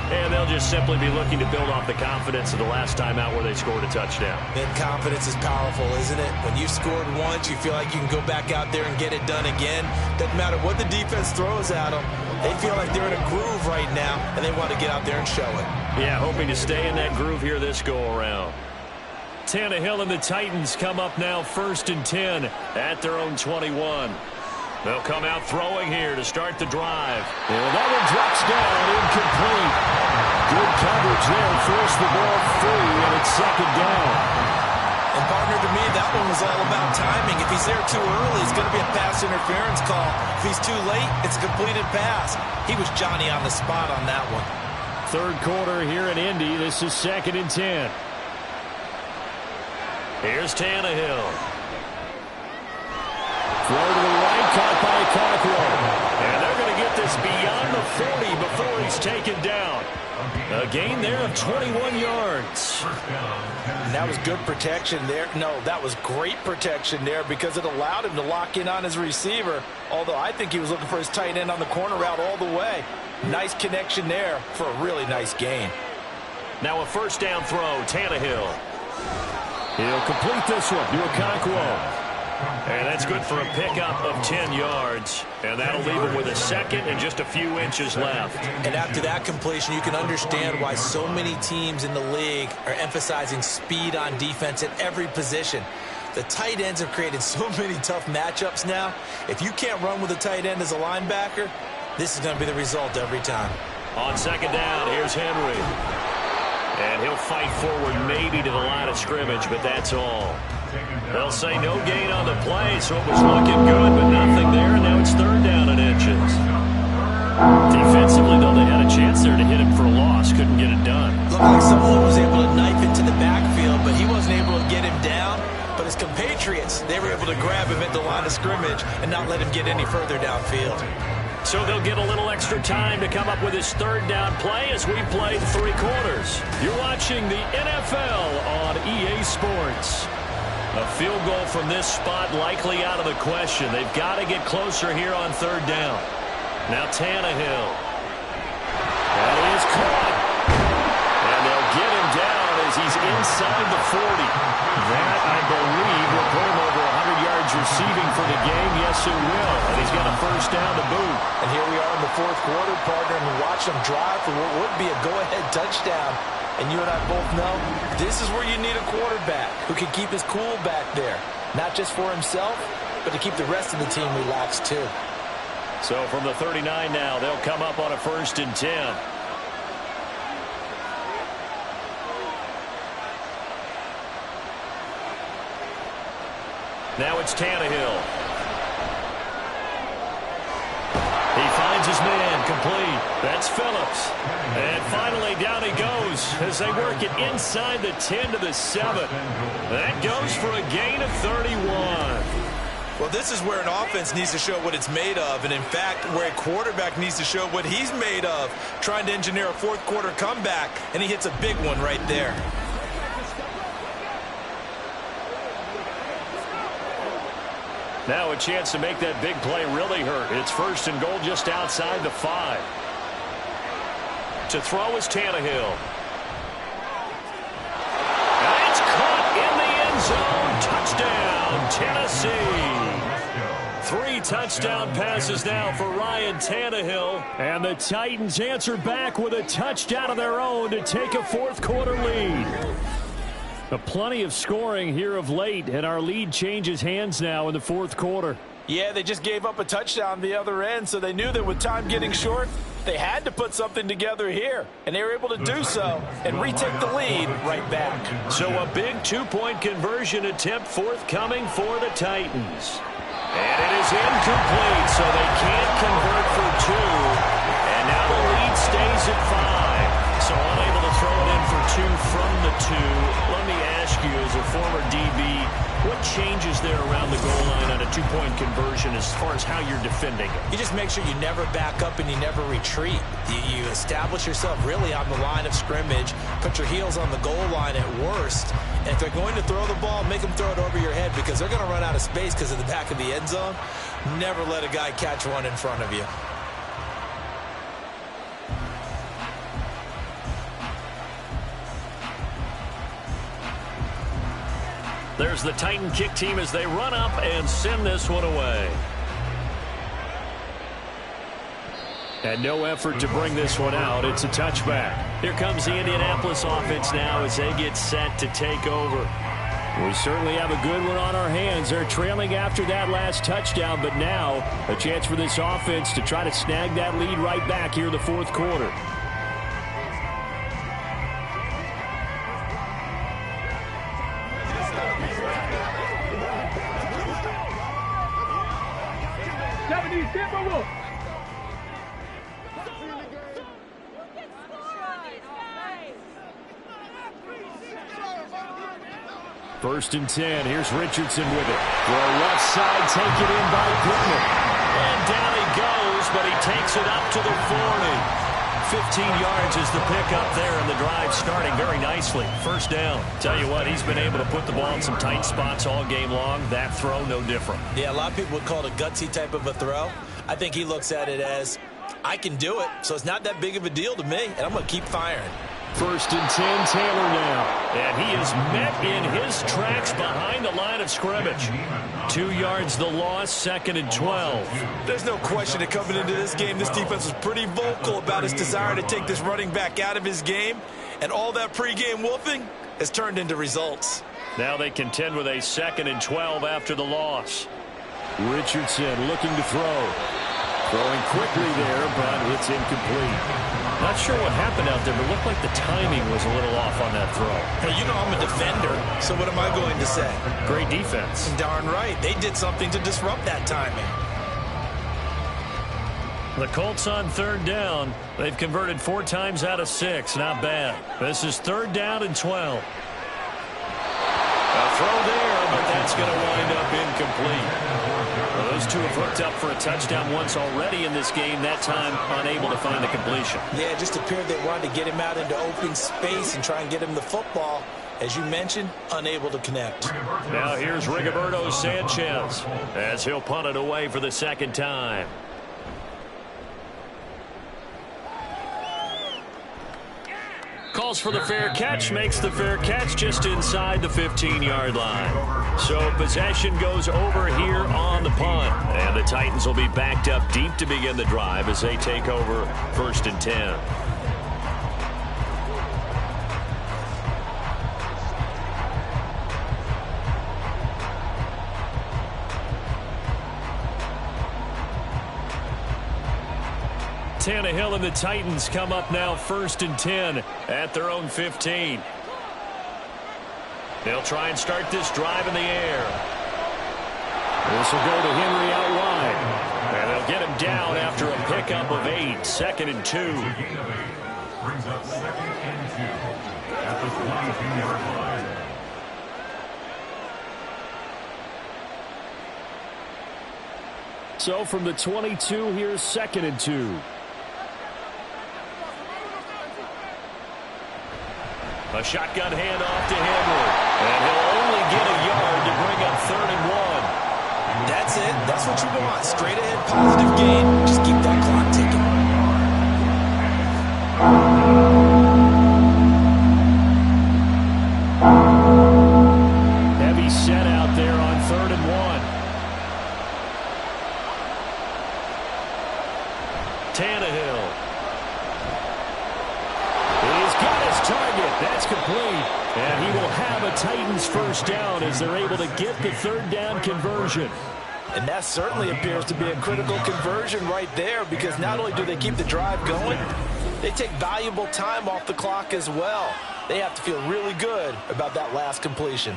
And they'll just simply be looking to build off the confidence of the last time out where they scored a touchdown. And confidence is powerful, isn't it? When you've scored once, you feel like you can go back out there and get it done again. Doesn't matter what the defense throws at them. They feel like they're in a groove right now, and they want to get out there and show it. Yeah, hoping to stay in that groove here this go-around. Tannehill and the Titans come up now 1st and 10 at their own 21. They'll come out throwing here to start the drive. And that one drops down, incomplete. Good coverage there, forced the ball free, and it's 2nd down. And partner, to me, that one was all about timing. If he's there too early, it's going to be a pass interference call. If he's too late, it's a completed pass. He was Johnny on the spot on that one. 3rd quarter here in Indy. This is 2nd and 10. Here's Tannehill. Throw to the right, caught by Cockrell. And they're going to get this beyond the 40 before he's taken down. A gain there of 21 yards. And that was good protection there. No, that was great protection there because it allowed him to lock in on his receiver. Although I think he was looking for his tight end on the corner route all the way. Nice connection there for a really nice gain. Now a 1st down throw, Tannehill. He'll complete this one to Okonkwo. And that's good for a pickup of 10 yards. And that'll leave him with a 2nd and just a few inches left. And after that completion, you can understand why so many teams in the league are emphasizing speed on defense at every position. The tight ends have created so many tough matchups now. If you can't run with a tight end as a linebacker, this is going to be the result every time. On 2nd down, here's Henry. And he'll fight forward maybe to the line of scrimmage, but that's all. They'll say no gain on the play, so it was looking good, but nothing there, and now it's 3rd down and inches. Defensively, though, they had a chance there to hit him for a loss. Couldn't get it done. Looked like someone was able to knife into the backfield, but he wasn't able to get him down. But his compatriots, they were able to grab him at the line of scrimmage and not let him get any further downfield. So they'll get a little extra time to come up with his 3rd down play as we play 3 quarters. You're watching the NFL on EA Sports. A field goal from this spot likely out of the question. They've got to get closer here on 3rd down. Now Tannehill. That is caught. And they'll get him down as he's inside the 40. That, I believe, will put him over 100 yards receiving for the game. Yes, it will. And he's got a 1st down to boot. And here we are in the 4th quarter, partner, and we watch them drive for what would be a go-ahead touchdown. And you and I both know this is where you need a quarterback who can keep his cool back there. Not just for himself, but to keep the rest of the team relaxed too. So from the 39 now, they'll come up on a 1st and 10. Now it's Tannehill. He finds his man, complete. That's Phillips. And finally, down he goes as they work it inside the 10 to the 7. That goes for a gain of 31. Well, this is where an offense needs to show what it's made of, and in fact, where a quarterback needs to show what he's made of, trying to engineer a 4th quarter comeback, and he hits a big one right there. Now a chance to make that big play really hurt. It's 1st and goal just outside the 5. To throw is Tannehill. And it's caught in the end zone. Touchdown, Tennessee. 3 touchdown passes now for Ryan Tannehill. And the Titans answer back with a touchdown of their own to take a 4th quarter lead. Plenty of scoring here of late, and our lead changes hands now in the 4th quarter. Yeah, they just gave up a touchdown the other end, so they knew that with time getting short, they had to put something together here, and they were able to do so and retake the lead right back. So a big 2-point conversion attempt forthcoming for the Titans. And it is incomplete, so they can't convert for 2. And now the lead stays at 5. So unable to throw it in for 2 from the 2. Let me ask you, as a former DB, what changes there around the goal line on a 2-point conversion as far as how you're defending it? You just make sure you never back up and you never retreat. You establish yourself really on the line of scrimmage, put your heels on the goal line at worst, and if they're going to throw the ball, make them throw it over your head because they're going to run out of space because of the back of the end zone. Never let a guy catch one in front of you. There's the Titan kick team as they run up and send this one away. And no effort to bring this one out. It's a touchback. Here comes the Indianapolis offense now as they get set to take over. We certainly have a good one on our hands. They're trailing after that last touchdown, but now a chance for this offense to try to snag that lead right back here in the fourth quarter. First and 10. Here's Richardson with it. For a left side, taken in by Goodman. And down he goes, but he takes it up to the 40. 15 yards is the pickup there, and the drive starting very nicely. First down. Tell you what, he's been able to put the ball in some tight spots all game long. That throw, no different. Yeah, a lot of people would call it a gutsy type of a throw. I think he looks at it as, I can do it, so it's not that big of a deal to me, and I'm going to keep firing. First and 10, Taylor now. And he is met in his tracks behind the line of scrimmage. 2 yards the loss, second and 12. There's no question that coming into this game, this defense was pretty vocal about its desire to take this running back out of his game. And all that pregame wolfing has turned into results. Now they contend with a second and 12 after the loss. Richardson looking to throw. Throwing quickly there, but it's incomplete. Not sure what happened out there, but it looked like the timing was a little off on that throw. Well, you know I'm a defender, so what am I going to say? Great defense. Darn right. They did something to disrupt that timing. The Colts on third down. They've converted 4 times out of 6. Not bad. This is third down and 12. A throw there, but that's going to wind up incomplete. Well, those two have hooked up for a touchdown once already in this game, that time unable to find the completion. Yeah, it just appeared they wanted to get him out into open space and try and get him the football. As you mentioned, unable to connect. Now here's Rigoberto Sanchez as he'll punt it away for the second time. Calls for the fair catch, makes the fair catch just inside the 15-yard line. So possession goes over here on the punt. And the Titans will be backed up deep to begin the drive as they take over first and 10. Tannehill and the Titans come up now first and 10 at their own 15. They'll try and start this drive in the air. This will go to Henry out wide. And they'll get him down after a pickup of 8. Second and 2. Brings up second and 2 at the 22-yard line. So from the 22, here's second and 2. A shotgun handoff to Henry. And he'll only get a yard to bring up third and 1. That's it. That's what you want. Straight ahead, positive gain. Just keep that clock ticking. Heavy set out there on third and 1. Tannehill. He's got his target. That's complete. And he will have a Titans first down as they're able to get the third down conversion. And that certainly appears to be a critical conversion right there, because not only do they keep the drive going, they take valuable time off the clock as well. They have to feel really good about that last completion.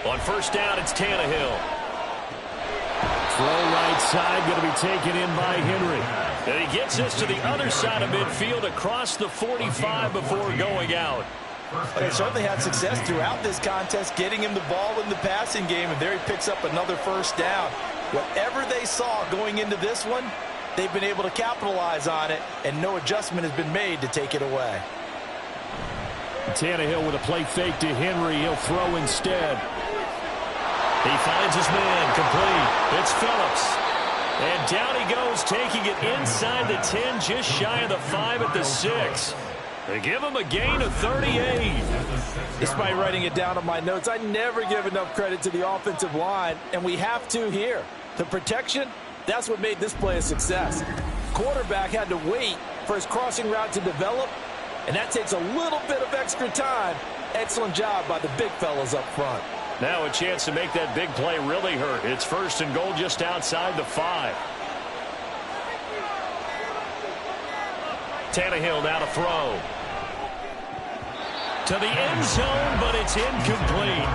On first down, it's Tannehill. Throw right side, going to be taken in by Henry. And he gets this to the other side of midfield across the 45 before going out. They certainly had success throughout this contest, getting him the ball in the passing game, and there he picks up another first down. Whatever they saw going into this one, they've been able to capitalize on it, and no adjustment has been made to take it away. Tannehill with a play fake to Henry. He'll throw instead. He finds his man, complete. It's Phillips. And down he goes, taking it inside the 10, just shy of the 5 at the 6. They give him a gain of 38. Despite writing it down on my notes, I never give enough credit to the offensive line, and we have to here. The protection, that's what made this play a success. Quarterback had to wait for his crossing route to develop, and that takes a little bit of extra time. Excellent job by the big fellas up front. Now a chance to make that big play really hurt. It's 1st and goal just outside the 5. Tannehill now to throw. To the end zone, but it's incomplete.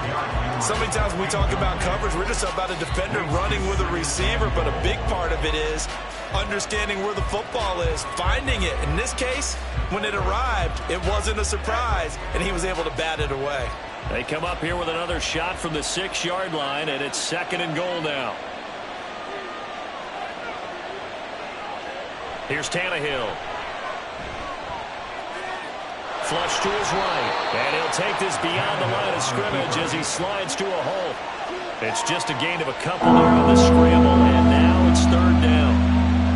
So many times when we talk about coverage, we're just about a defender running with a receiver, but a big part of it is understanding where the football is, finding it. In this case, when it arrived, it wasn't a surprise, and he was able to bat it away. They come up here with another shot from the 6-yard line, and it's 2nd and goal now. Here's Tannehill. Flush to his right, and he'll take this beyond the line of scrimmage as he slides to a hole. It's just a gain of a couple there on the scramble, and now it's 3rd down.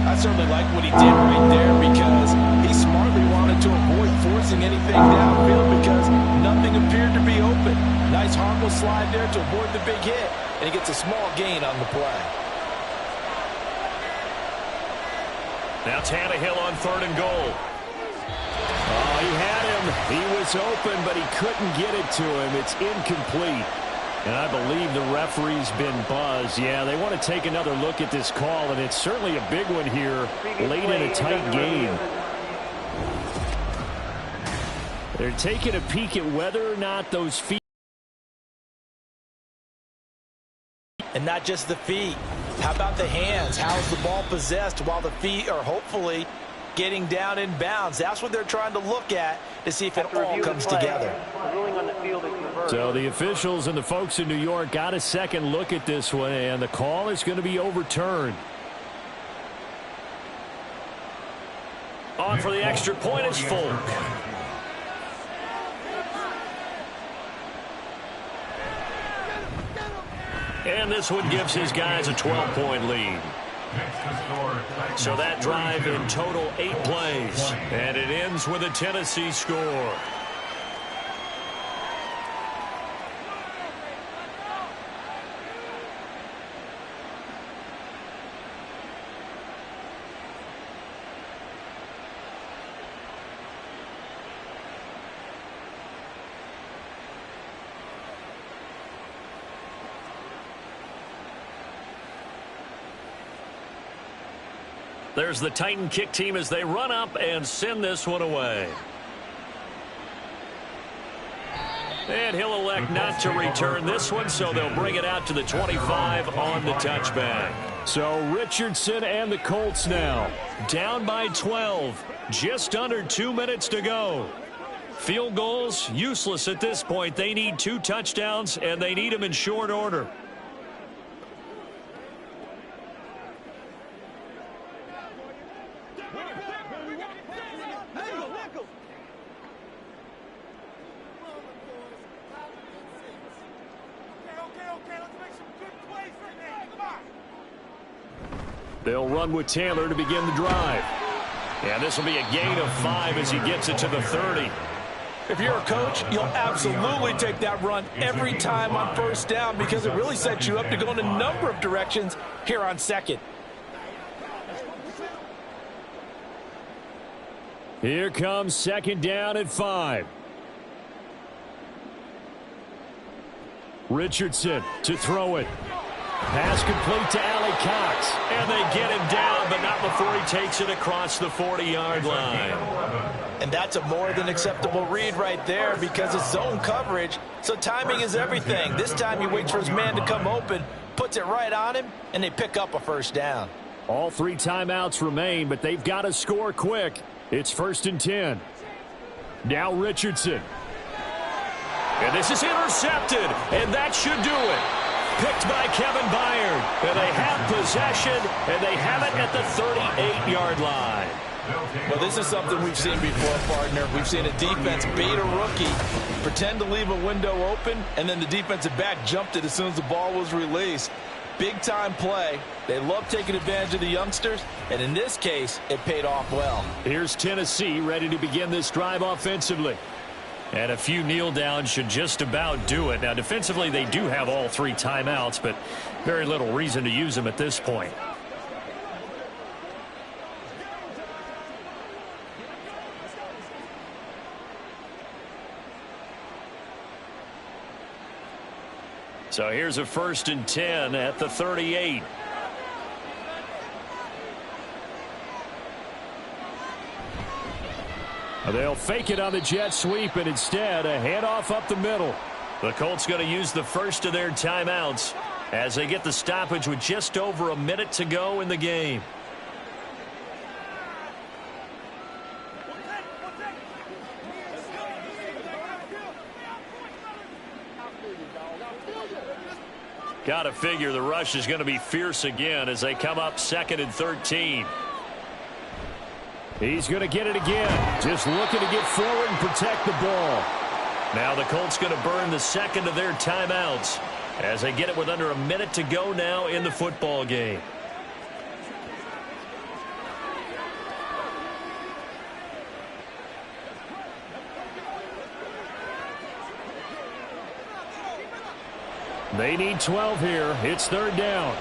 I certainly like what he did right there because he smartly wanted to avoid forcing anything downfield because nothing appeared to be open. Nice harmless slide there to avoid the big hit, and he gets a small gain on the play. Now Tannehill on 3rd and goal. Oh, he had him. He was open, but he couldn't get it to him. It's incomplete. And I believe the referee's been buzzed. Yeah, they want to take another look at this call, and it's certainly a big one here late in a tight game. They're taking a peek at whether or not those feet. And not just the feet. How about the hands? How's the ball possessed while the feet are hopefully getting down in bounds? That's what they're trying to look at to see if it all comes together. So the officials and the folks in New York got a second look at this one, and the call is going to be overturned. On for the extra point is Folk. And this one gives his guys a 12-point lead. So that drive in total 8 plays. And it ends with a Tennessee score. There's the Titan kick team as they run up and send this one away. And he'll elect not to return this one, so they'll bring it out to the 25 on the touchback. So Richardson and the Colts now Down by 12. Just under 2 minutes to go. Field goals, useless at this point. They need 2 touchdowns, and they need them in short order. They'll run with Taylor to begin the drive. And this will be a gain of 5 as he gets it to the 30. If you're a coach, you'll absolutely take that run every time on first down because it really sets you up to go in a number of directions here on second. Here comes 2nd down at 5. Richardson to throw it. Pass complete to Allie Cox. And they get him down, but not before he takes it across the 40-yard line. And that's a more than acceptable read right there because it's zone coverage, so timing is everything. This time he waits for his man to come open, puts it right on him, and they pick up a first down. All 3 timeouts remain, but they've got to score quick. It's 1st and 10. Now Richardson. And this is intercepted, and that should do it. Picked by Kevin Byard. And they have possession, and they have it at the 38-yard line. Well, this is something we've seen before, partner. We've seen a defense bait a rookie, pretend to leave a window open, and then the defensive back jumped it as soon as the ball was released. big-time play. They love taking advantage of the youngsters, and in this case, it paid off well. Here's Tennessee ready to begin this drive offensively. And a few kneel downs should just about do it. Now, defensively, they do have all 3 timeouts, but very little reason to use them at this point. So here's a 1st and 10 at the 38. They'll fake it on the jet sweep, and instead a handoff up the middle. The Colts going to use the first of their timeouts as they get the stoppage with just over a minute to go in the game. Got to figure the rush is going to be fierce again as they come up 2nd and 13. He's going to get it again. Just looking to get forward and protect the ball. Now the Colts going to burn the 2nd of their timeouts as they get it with under a minute to go now in the football game. They need 12 here. It's 3rd down.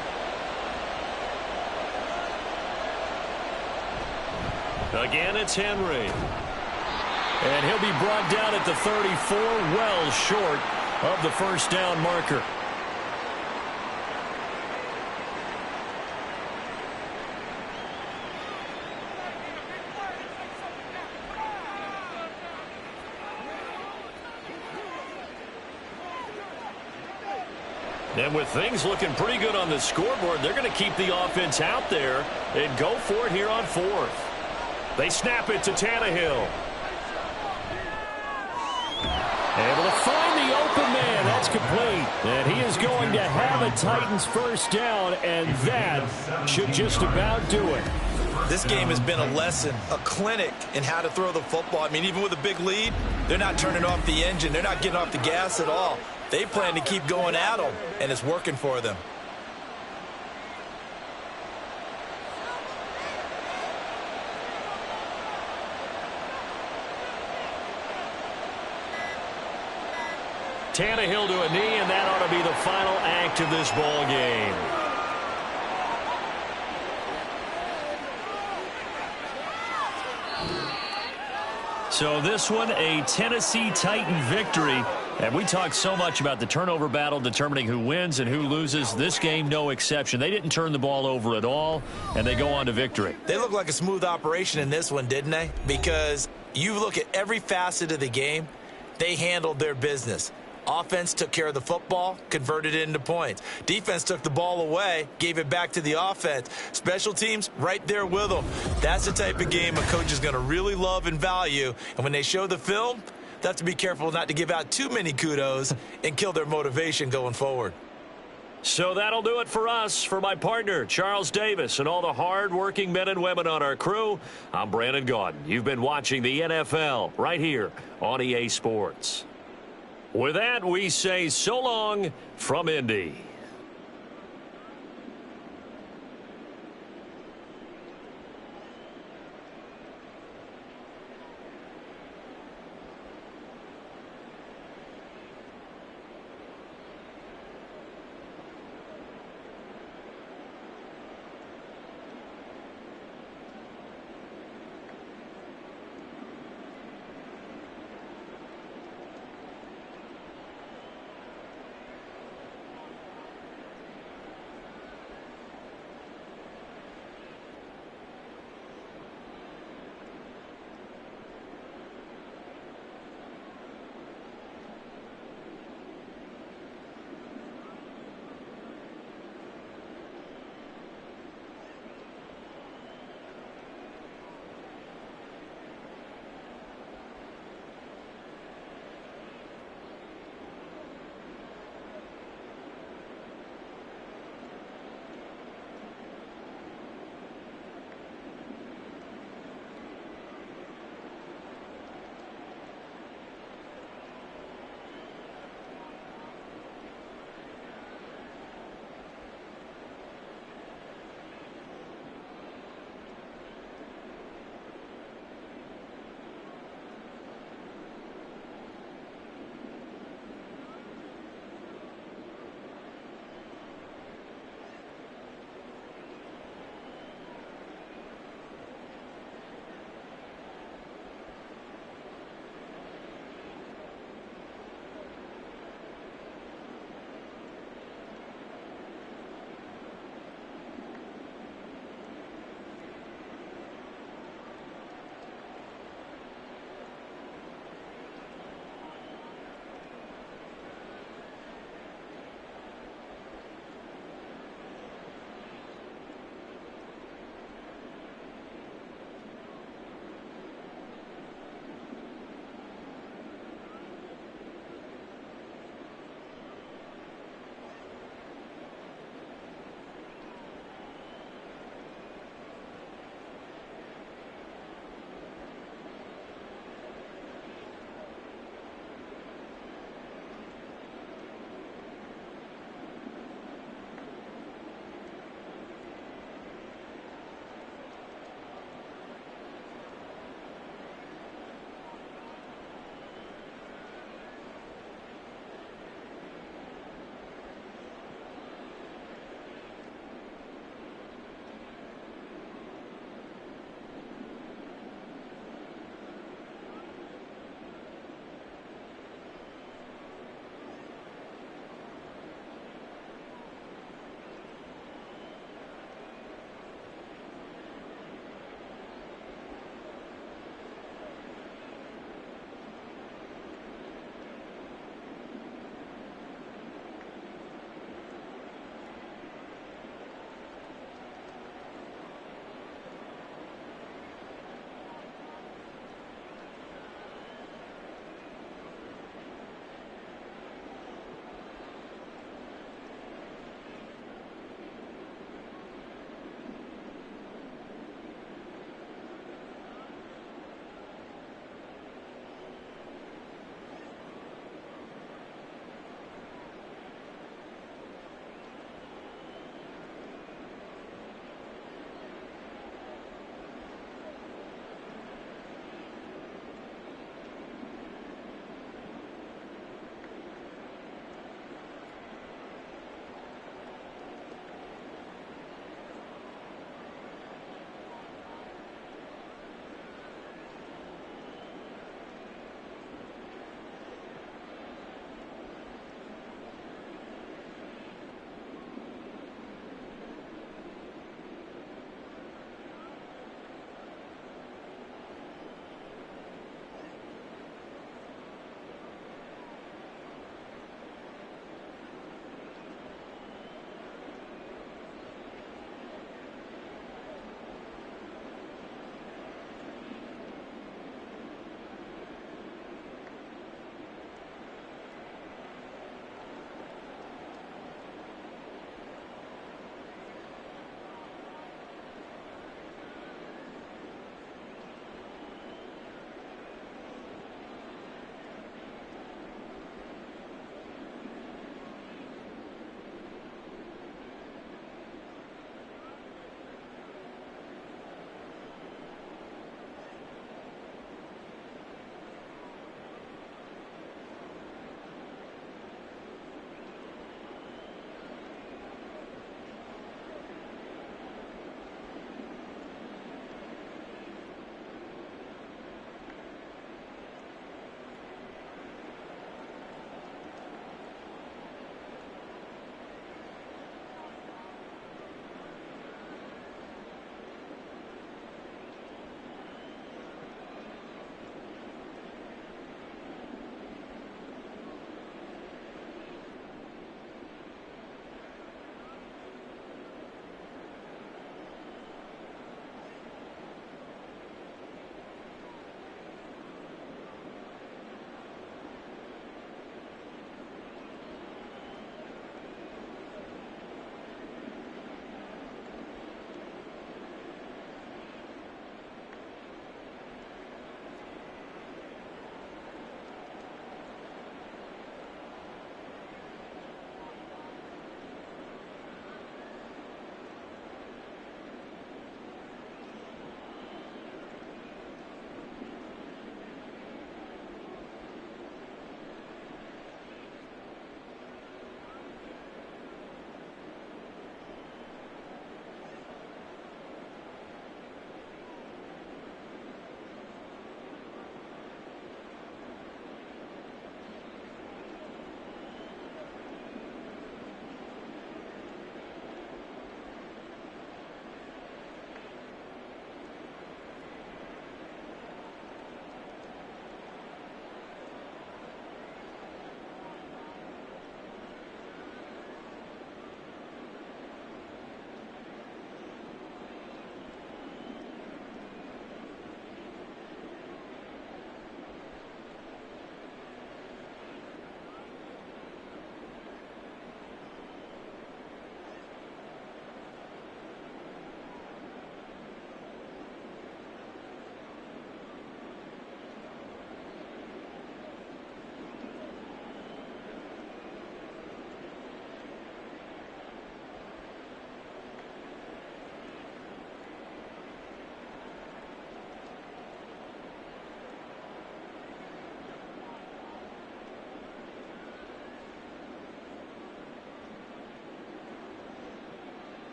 Again, it's Henry. And he'll be brought down at the 34, well short of the 1st down marker. And with things looking pretty good on the scoreboard, they're going to keep the offense out there and go for it here on 4th. They snap it to Tannehill. Able to find the open man. That's complete. And he is going to have a Titans 1st down, and that should just about do it. This game has been a lesson, a clinic in how to throw the football. I mean, even with a big lead, they're not turning off the engine. They're not getting off the gas at all. They plan to keep going at them, and it's working for them. Tannehill to a knee, and that ought to be the final act of this ball game. So this one, a Tennessee Titan victory. And we talked so much about the turnover battle determining who wins and who loses. This game, no exception. They didn't turn the ball over at all, and they go on to victory. They look like a smooth operation in this one, didn't they? Because you look at every facet of the game, they handled their business. Offense took care of the football, converted it into points. Defense took the ball away, gave it back to the offense. Special teams, right there with them. That's the type of game a coach is going to really love and value. And when they show the film, they have to be careful not to give out too many kudos and kill their motivation going forward. So that'll do it for us. For my partner, Charles Davis, and all the hard-working men and women on our crew, I'm Brandon Gaudin. You've been watching the NFL right here on EA Sports. With that, we say so long from Indy.